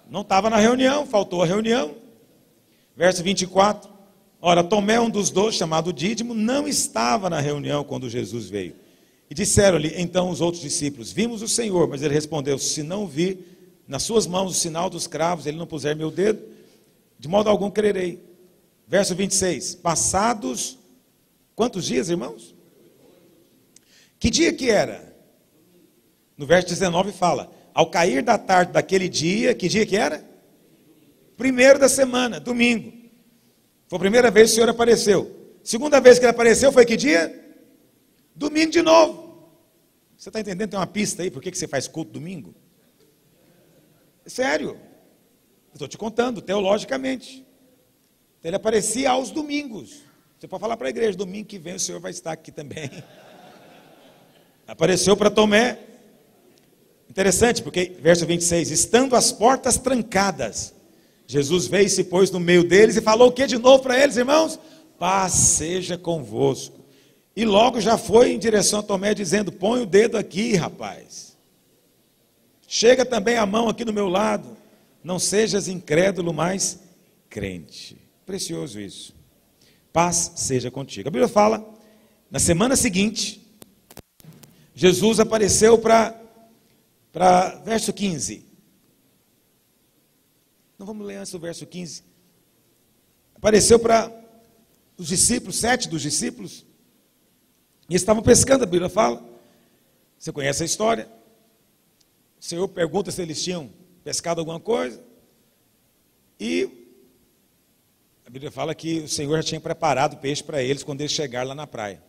Não estava na reunião, faltou a reunião. Verso 24. Ora, Tomé, um dos 12, chamado Dídimo, não estava na reunião quando Jesus veio. E disseram-lhe então os outros discípulos, vimos o Senhor. Mas ele respondeu, se não vir nas suas mãos o sinal dos cravos, ele não puser meu dedo, de modo algum crerei. Verso 26. Passados, quantos dias, irmãos? Que dia que era? No verso 19 fala, ao cair da tarde daquele dia, que dia que era? Primeiro da semana, domingo. Foi a primeira vez que o Senhor apareceu. Segunda vez que ele apareceu foi que dia? Domingo de novo. Você está entendendo? Tem uma pista aí, por que você faz culto domingo? É sério. Eu estou te contando, teologicamente. Então, ele aparecia aos domingos. Você pode falar para a igreja, domingo que vem o Senhor vai estar aqui também. Apareceu para Tomé. Interessante, porque, verso 26, estando as portas trancadas, Jesus veio e se pôs no meio deles e falou o que de novo para eles, irmãos? Paz seja convosco. E logo já foi em direção a Tomé, dizendo, põe o dedo aqui, rapaz. Chega também a mão aqui do meu lado. Não sejas incrédulo, mas crente. Precioso isso. Paz seja contigo. A Bíblia fala, na semana seguinte, Jesus apareceu para para verso 15. Não vamos ler antes do verso 15. Apareceu para os discípulos, 7 dos discípulos, e estavam pescando, a Bíblia fala. Você conhece a história. O Senhor pergunta se eles tinham pescado alguma coisa, e a Bíblia fala que o Senhor já tinha preparado peixe para eles quando eles chegaram lá na praia.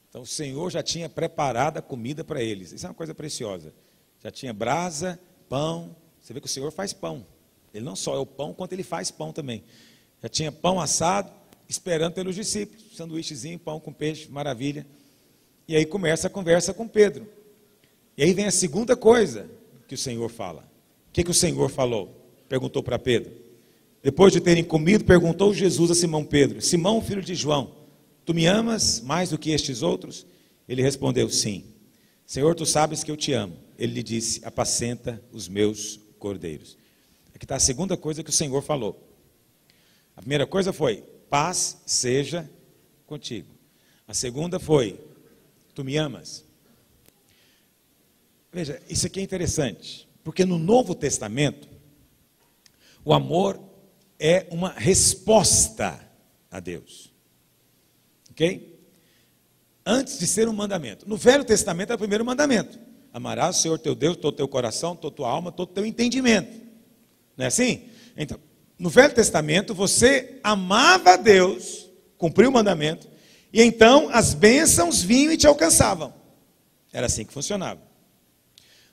Então o Senhor já tinha preparado a comida para eles. Isso é uma coisa preciosa. Já tinha brasa, pão. Você vê que o Senhor faz pão. Ele não só é o pão, quanto ele faz pão também. Já tinha pão assado, esperando pelos discípulos. Sanduíchezinho, pão com peixe, maravilha. E aí começa a conversa com Pedro. E aí vem a segunda coisa que o Senhor fala. O que o Senhor falou? Perguntou para Pedro. Depois de terem comido, perguntou Jesus a Simão Pedro: Simão, filho de João, tu me amas mais do que estes outros? Ele respondeu: sim. Senhor, tu sabes que eu te amo. Ele lhe disse: apacenta os meus cordeiros. Aqui está a segunda coisa que o Senhor falou. A primeira coisa foi: paz seja contigo. A segunda foi: tu me amas. Veja, isso aqui é interessante, porque no Novo Testamento, o amor é uma resposta a Deus. Ok? Antes de ser um mandamento. No Velho Testamento é o primeiro mandamento: amarás o Senhor teu Deus, todo o teu coração, toda a tua alma, todo o teu entendimento. Não é assim? Então, no Velho Testamento, você amava a Deus, cumpriu o mandamento, e então as bênçãos vinham e te alcançavam. Era assim que funcionava.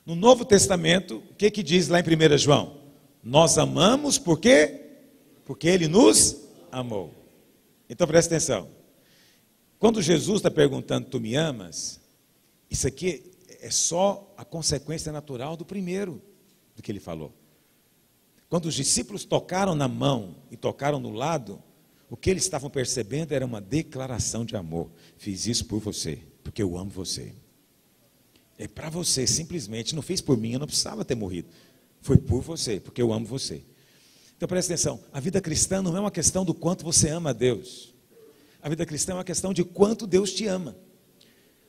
No Novo Testamento, o que diz lá em 1 João? Nós amamos por quê? Porque Ele nos amou. Então presta atenção. Quando Jesus está perguntando, tu me amas? Isso aqui é só a consequência natural do primeiro, do que Ele falou. Quando os discípulos tocaram na mão e tocaram no lado, o que eles estavam percebendo era uma declaração de amor. Fiz isso por você, porque eu amo você. É para você, simplesmente. Não fez por mim, eu não precisava ter morrido. Foi por você, porque eu amo você. Então presta atenção, a vida cristã não é uma questão do quanto você ama a Deus. A vida cristã é uma questão de quanto Deus te ama.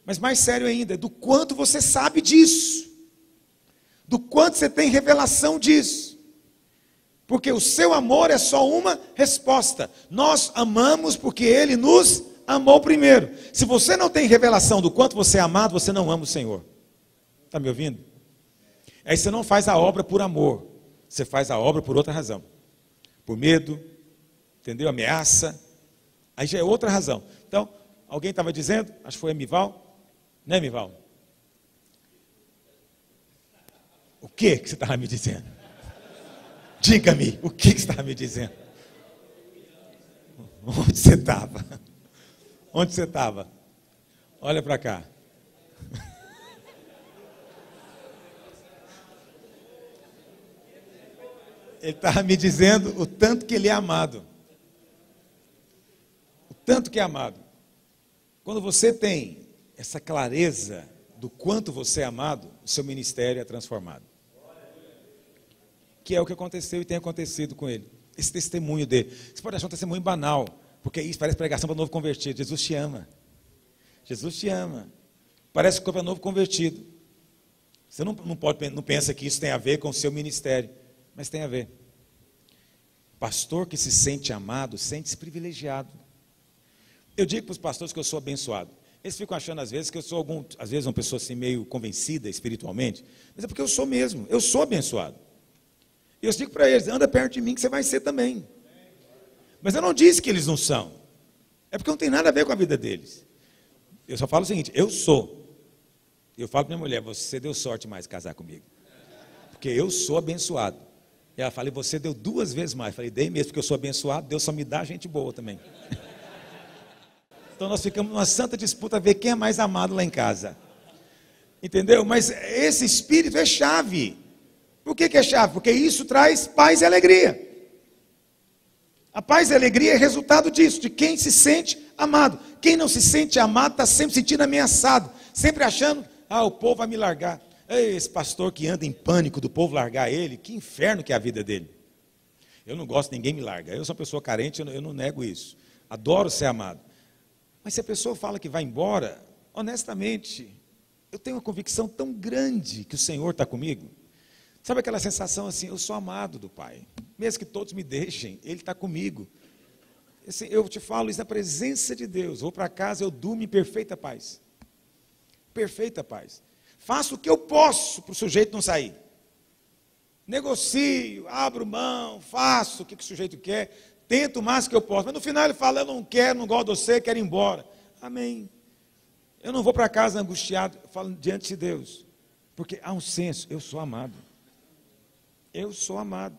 Mas mais sério ainda, é do quanto você sabe disso. Do quanto você tem revelação disso. Porque o seu amor é só uma resposta. Nós amamos porque Ele nos amou primeiro. Se você não tem revelação do quanto você é amado, você não ama o Senhor. Está me ouvindo? Aí você não faz a obra por amor. Você faz a obra por outra razão. Por medo, entendeu? Ameaça. Aí já é outra razão. Então, alguém estava dizendo, acho que foi a Mival, né, Mival? O que você estava me dizendo? Diga-me, o que você estava me dizendo? Onde você estava? Onde você estava? Olha para cá. Ele estava me dizendo o tanto que ele é amado. O tanto que é amado. Quando você tem essa clareza do quanto você é amado, o seu ministério é transformado. Que é o que aconteceu e tem acontecido com ele. Esse testemunho dele. Você pode achar um testemunho banal, porque isso parece pregação para novo convertido. Jesus te ama. Jesus te ama. Parece que é novo convertido. Você não pensa que isso tem a ver com o seu ministério. Mas tem a ver. Pastor que se sente amado, sente-se privilegiado. Eu digo para os pastores que eu sou abençoado. Eles ficam achando às vezes que eu sou às vezes uma pessoa assim meio convencida espiritualmente, mas é porque eu sou mesmo, eu sou abençoado. E eu digo para eles, anda perto de mim que você vai ser também. Mas eu não disse que eles não são. É porque não tem nada a ver com a vida deles. Eu só falo o seguinte, eu sou. Eu falo para minha mulher, você deu sorte mais de casar comigo. Porque eu sou abençoado. E ela fala, e você deu 2 vezes mais. Eu falei, dei mesmo, porque eu sou abençoado, Deus só me dá gente boa também. Então nós ficamos numa santa disputa a ver quem é mais amado lá em casa. Entendeu? Mas esse espírito é chave. Por que é chave? Porque isso traz paz e alegria. A paz e a alegria é resultado disso, de quem se sente amado. Quem não se sente amado está sempre se sentindo ameaçado, sempre achando, o povo vai me largar. Ei, esse pastor que anda em pânico do povo largar ele, que inferno que é a vida dele. Eu não gosto de ninguém me larga. Eu sou uma pessoa carente, eu não nego isso. Adoro ser amado. Mas se a pessoa fala que vai embora, honestamente, eu tenho uma convicção tão grande que o Senhor está comigo. Sabe aquela sensação assim, eu sou amado do Pai. Mesmo que todos me deixem, Ele está comigo. Assim, eu te falo isso na presença de Deus. Vou para casa, eu durmo em perfeita paz. Perfeita paz. Faço o que eu posso para o sujeito não sair. Negocio, abro mão, faço o que o sujeito quer, tento o máximo que eu posso. Mas no final ele fala, eu não quero, não gosto de você, quero ir embora. Amém. Eu não vou para casa angustiado, eu falo diante de Deus. Porque há um senso, eu sou amado. Eu sou amado.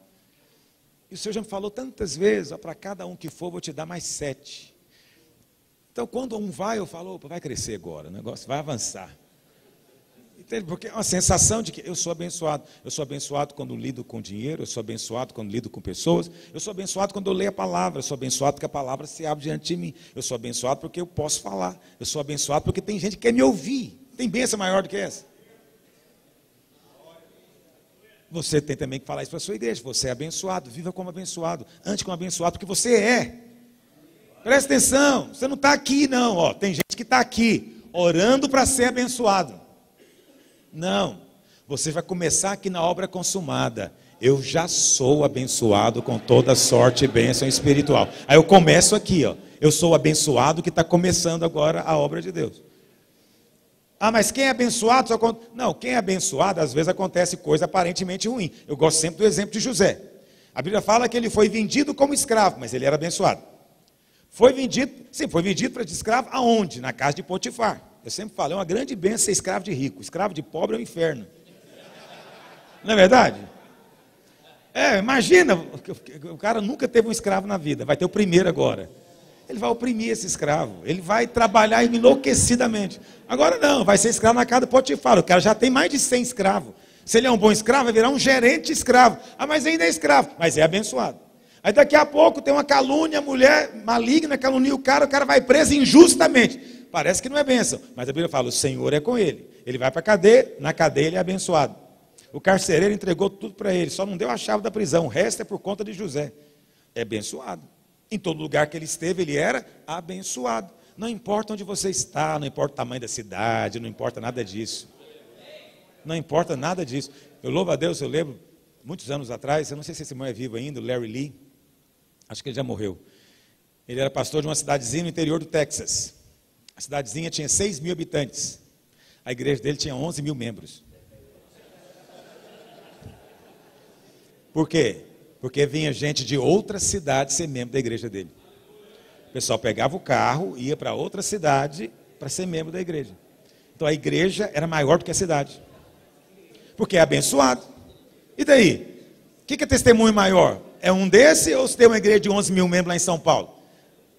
E o Senhor já me falou tantas vezes, para cada um que for, vou te dar mais 7. Então, quando um vai, eu falo, opa, vai crescer agora, o negócio vai avançar. Entende? Porque é uma sensação de que eu sou abençoado. Eu sou abençoado quando lido com dinheiro, eu sou abençoado quando lido com pessoas, eu sou abençoado quando eu leio a palavra, eu sou abençoado porque a palavra se abre diante de mim, eu sou abençoado porque eu posso falar, eu sou abençoado porque tem gente que quer me ouvir. Tem bênção maior do que essa? Você tem também que falar isso para a sua igreja. Você é abençoado, viva como abençoado, ande como abençoado, porque você é. Presta atenção, você não está aqui não, ó. Tem gente que está aqui, orando para ser abençoado. Não, você vai começar aqui na obra consumada. Eu já sou abençoado com toda sorte e bênção espiritual. Aí eu começo aqui, ó. Eu sou abençoado que está começando agora a obra de Deus. Ah, mas quem é abençoado? Não, quem é abençoado, às vezes acontece coisa aparentemente ruim. Eu gosto sempre do exemplo de José. A Bíblia fala que ele foi vendido como escravo, mas ele era abençoado. Foi vendido para de escravo aonde? Na casa de Potifar. Eu sempre falo, é uma grande bênção ser escravo de rico. Escravo de pobre é um inferno. Não é verdade? Imagina, o cara nunca teve um escravo na vida, vai ter o primeiro agora. Ele vai oprimir esse escravo, ele vai trabalhar enlouquecidamente. Agora não, vai ser escravo na casa do Potifar, o cara já tem mais de 100 escravos. Se ele é um bom escravo, vai virar um gerente escravo. Ah, mas ainda é escravo, mas é abençoado. Aí daqui a pouco tem uma calúnia, a mulher maligna calunia o cara vai preso injustamente. Parece que não é bênção, mas a Bíblia fala, o Senhor é com ele. Ele vai para a cadeia, na cadeia ele é abençoado. O carcereiro entregou tudo para ele, só não deu a chave da prisão, o resto é por conta de José. É abençoado. Em todo lugar que ele esteve, ele era abençoado. Não importa onde você está, não importa o tamanho da cidade, não importa nada disso. Não importa nada disso. Eu louvo a Deus, eu lembro, muitos anos atrás, eu não sei se esse irmão é vivo ainda, o Larry Lee, acho que ele já morreu. Ele era pastor de uma cidadezinha no interior do Texas. A cidadezinha tinha 6 mil habitantes. A igreja dele tinha 11 mil membros. Por quê? Porque vinha gente de outra cidade ser membro da igreja dele. O pessoal pegava o carro, ia para outra cidade para ser membro da igreja. Então a igreja era maior do que a cidade. Porque é abençoado. E daí? O que é testemunho maior? É um desse ou se tem uma igreja de 11 mil membros lá em São Paulo?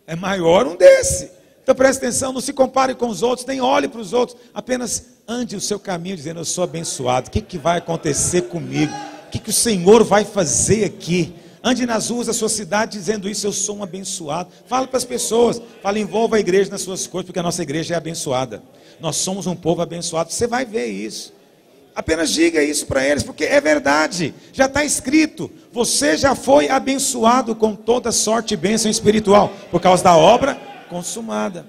É maior um desse. Então preste atenção, não se compare com os outros, nem olhe para os outros. Apenas ande o seu caminho dizendo, eu sou abençoado. O que vai acontecer comigo? O que o Senhor vai fazer aqui? Ande nas ruas da sua cidade dizendo isso, eu sou um abençoado. Fale para as pessoas, envolva a igreja nas suas coisas, porque a nossa igreja é abençoada. Nós somos um povo abençoado, você vai ver isso. Apenas diga isso para eles, porque é verdade, já está escrito. Você já foi abençoado com toda sorte e bênção espiritual, por causa da obra consumada.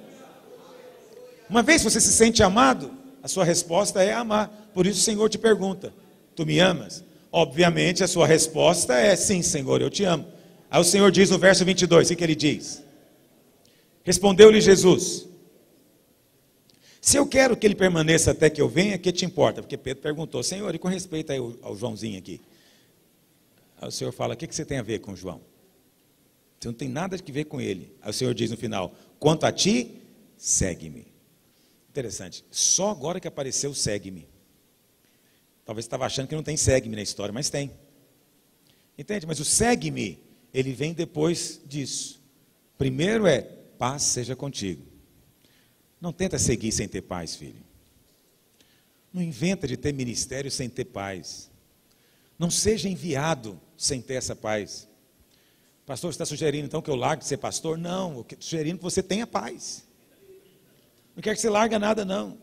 Uma vez você se sente amado, a sua resposta é amar. Por isso o Senhor te pergunta, tu me amas? Obviamente a sua resposta é sim, Senhor, eu te amo. Aí o Senhor diz no verso 22, o que ele diz? Respondeu-lhe Jesus, se eu quero que ele permaneça até que eu venha, que te importa? Porque Pedro perguntou, Senhor, e com respeito aí ao Joãozinho aqui. Aí o Senhor fala, o que você tem a ver com João? Você não tem nada a ver com ele. Aí o Senhor diz no final, quanto a ti, segue-me. Interessante, só agora que apareceu segue-me. Talvez você estava achando que não tem segue-me na história, mas tem. Entende? Mas o segue-me, ele vem depois disso. Primeiro é, paz seja contigo. Não tenta seguir sem ter paz, filho. Não inventa de ter ministério sem ter paz. Não seja enviado sem ter essa paz. Pastor, você está sugerindo então que eu largue de ser pastor? Não, eu estou sugerindo que você tenha paz. Não quero que você largue nada, não.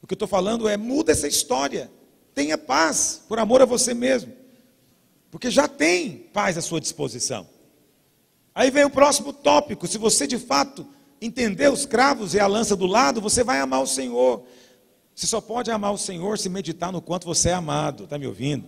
O que eu estou falando é, muda essa história. Tenha paz, por amor a você mesmo. Porque já tem paz à sua disposição. Aí vem o próximo tópico. Se você de fato entender os cravos e a lança do lado, você vai amar o Senhor. Você só pode amar o Senhor se meditar no quanto você é amado. Está me ouvindo?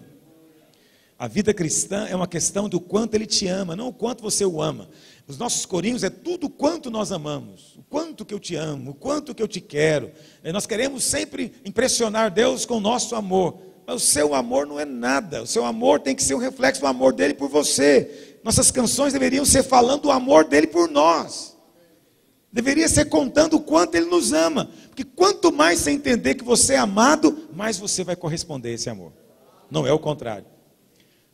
A vida cristã é uma questão do quanto Ele te ama, não o quanto você o ama. Os nossos corinhos é tudo o quanto nós amamos, o quanto que eu te amo, o quanto que eu te quero. E nós queremos sempre impressionar Deus com o nosso amor. Mas o seu amor não é nada. O seu amor tem que ser um reflexo do amor dele por você. Nossas canções deveriam ser falando do amor dele por nós. Deveria ser contando o quanto ele nos ama. Porque quanto mais você entender que você é amado, mais você vai corresponder a esse amor. Não é o contrário.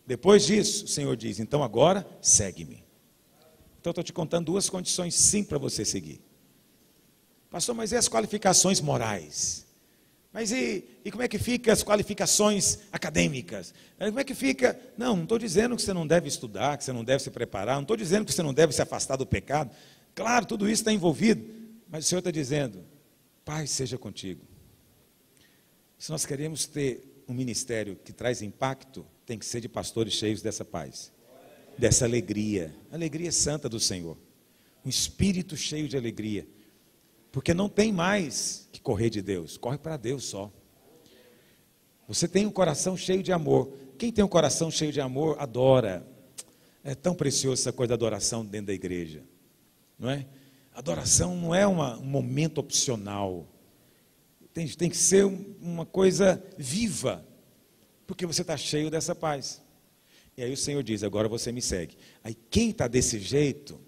Depois disso, o Senhor diz, então agora, segue-me. Então eu estou te contando duas condições sim para você seguir. Pastor, mas e as qualificações morais? Mas e como é que fica as qualificações acadêmicas? Como é que fica? Não estou dizendo que você não deve estudar, que você não deve se preparar, não estou dizendo que você não deve se afastar do pecado. Claro, tudo isso está envolvido, mas o Senhor está dizendo, paz seja contigo. Se nós queremos ter um ministério que traz impacto, tem que ser de pastores cheios dessa paz, dessa alegria, alegria santa do Senhor, um espírito cheio de alegria, porque não tem mais que correr de Deus, corre para Deus só. Você tem um coração cheio de amor. Quem tem um coração cheio de amor, adora. É tão precioso essa coisa da adoração dentro da igreja, não é? Adoração não é um momento opcional, tem que ser uma coisa viva, porque você está cheio dessa paz. E aí o Senhor diz, agora você me segue. Aí quem está desse jeito,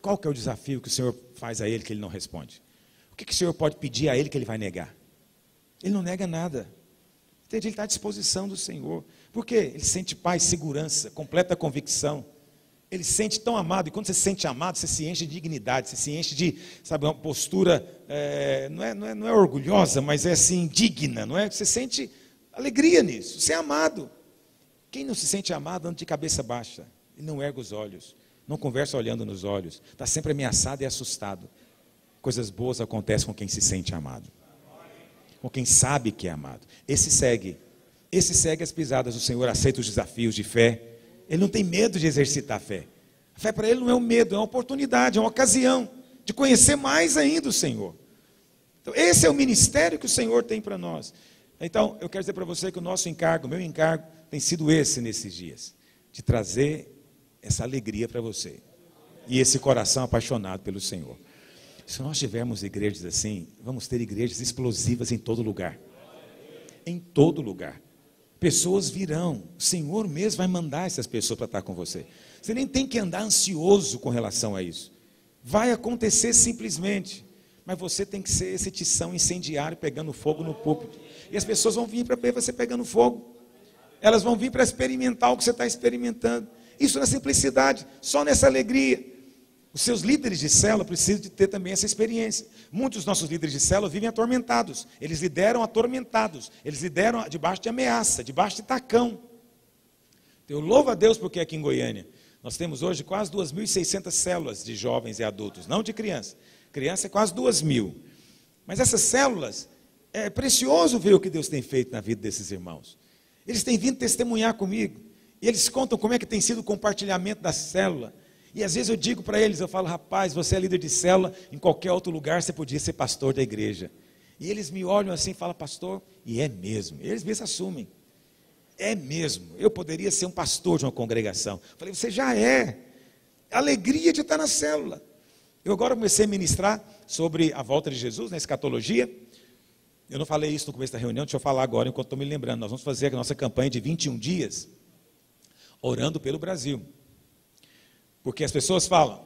qual que é o desafio que o Senhor faz a ele que ele não responde? O que o Senhor pode pedir a ele que ele vai negar? Ele não nega nada. Entende? Ele está à disposição do Senhor. Por quê? Ele sente paz, segurança, completa convicção. Ele se sente tão amado. E quando você se sente amado, você se enche de dignidade, você se enche de, sabe, uma postura, não é orgulhosa, mas é assim, digna, não é? Você sente alegria nisso. Você é amado. Quem não se sente amado anda de cabeça baixa. Ele não erga os olhos, não conversa olhando nos olhos, está sempre ameaçado e assustado. Coisas boas acontecem com quem se sente amado, com quem sabe que é amado. Esse segue as pisadas do Senhor, aceita os desafios de fé. Ele não tem medo de exercitar a fé. A fé para ele não é um medo, é uma oportunidade, é uma ocasião de conhecer mais ainda o Senhor. Então, esse é o ministério que o Senhor tem para nós. Então, eu quero dizer para você que o nosso encargo, o meu encargo, tem sido esse nesses dias, de trazer essa alegria para você, e esse coração apaixonado pelo Senhor. Se nós tivermos igrejas assim, vamos ter igrejas explosivas em todo lugar. Em todo lugar. Pessoas virão, o Senhor mesmo vai mandar essas pessoas para estar com você. Você nem tem que andar ansioso com relação a isso. Vai acontecer simplesmente. Mas você tem que ser esse tição incendiário pegando fogo no púlpito. E as pessoas vão vir para ver você pegando fogo. Elas vão vir para experimentar o que você está experimentando. Isso na simplicidade, só nessa alegria. Os seus líderes de célula precisam de ter também essa experiência. Muitos dos nossos líderes de célula vivem atormentados. Eles lideram atormentados. Eles lideram debaixo de ameaça, debaixo de tacão. Eu louvo a Deus porque aqui em Goiânia nós temos hoje quase 2.600 células de jovens e adultos, não de criança. Criança é quase 2.000. Mas essas células, é precioso ver o que Deus tem feito na vida desses irmãos. Eles têm vindo testemunhar comigo. E eles contam como é que tem sido o compartilhamento da célula. E às vezes eu digo para eles, eu falo, rapaz, você é líder de célula, em qualquer outro lugar você podia ser pastor da igreja. E eles me olham assim e falam, pastor, e é mesmo. Eles mesmos assumem. É mesmo, eu poderia ser um pastor de uma congregação. Eu falei, você já é. Alegria de estar na célula. Eu agora comecei a ministrar sobre a volta de Jesus, na escatologia. Eu não falei isso no começo da reunião, deixa eu falar agora enquanto estou me lembrando. Nós vamos fazer a nossa campanha de 21 dias, orando pelo Brasil. Porque as pessoas falam,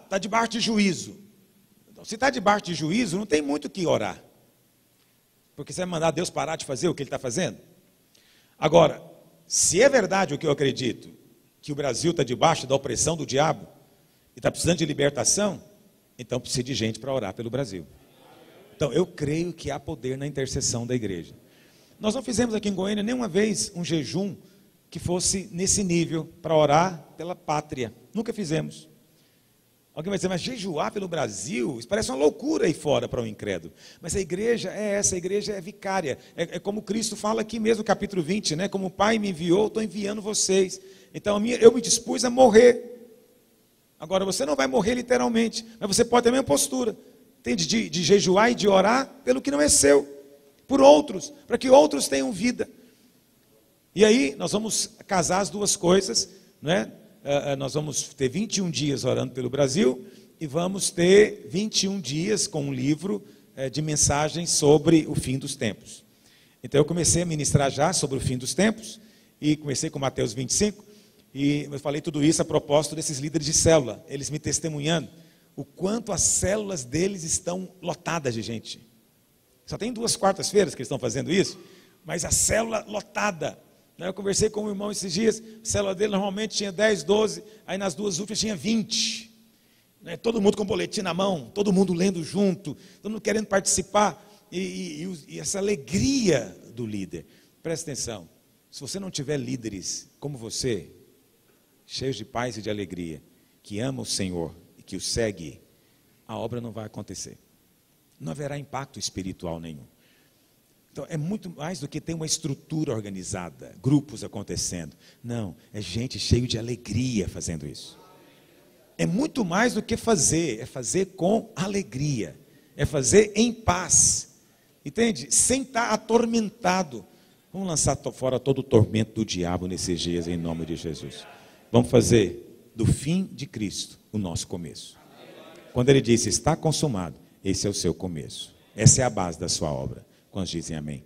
está debaixo de juízo. Então, se está debaixo de juízo, não tem muito o que orar. Porque você vai mandar Deus parar de fazer o que Ele está fazendo? Agora, se é verdade o que eu acredito, que o Brasil está debaixo da opressão do diabo, e está precisando de libertação, então precisa de gente para orar pelo Brasil. Então, eu creio que há poder na intercessão da igreja. Nós não fizemos aqui em Goiânia nenhuma vez um jejum que fosse nesse nível para orar pela pátria. Nunca fizemos. Alguém vai dizer, mas jejuar pelo Brasil? Isso parece uma loucura aí fora para um incrédulo. Mas a igreja é essa, a igreja é vicária. É como Cristo fala aqui mesmo no capítulo 20, né? Como o Pai me enviou, estou enviando vocês. Então eu me dispus a morrer. Agora você não vai morrer literalmente, mas você pode ter a mesma postura. Tem de jejuar e de orar pelo que não é seu. por outros, para que outros tenham vida. E aí nós vamos casar as duas coisas, né? Nós vamos ter 21 dias orando pelo Brasil e vamos ter 21 dias com um livro de mensagens sobre o fim dos tempos. Então eu comecei a ministrar já sobre o fim dos tempos e comecei com Mateus 25 e eu falei tudo isso a propósito desses líderes de célula, eles me testemunhando o quanto as células deles estão lotadas de gente. Só tem 2 quartas-feiras que eles estão fazendo isso, mas a célula lotada. Eu conversei com um irmão esses dias, a célula dele normalmente tinha 10, 12, aí nas 2 últimas tinha 20. Todo mundo com boletim na mão, todo mundo lendo junto, todo mundo querendo participar, e essa alegria do líder. Presta atenção, se você não tiver líderes como você, cheios de paz e de alegria, que amam o Senhor e que o segue, a obra não vai acontecer. Não haverá impacto espiritual nenhum. Então, é muito mais do que ter uma estrutura organizada, grupos acontecendo. Não, é gente cheia de alegria fazendo isso. É muito mais do que fazer, é fazer com alegria, é fazer em paz, entende? Sem estar atormentado. Vamos lançar fora todo o tormento do diabo nesses dias, em nome de Jesus. Vamos fazer do fim de Cristo o nosso começo. Quando ele disse, está consumado, esse é o seu começo. Essa é a base da sua obra. Quantos dizem amém?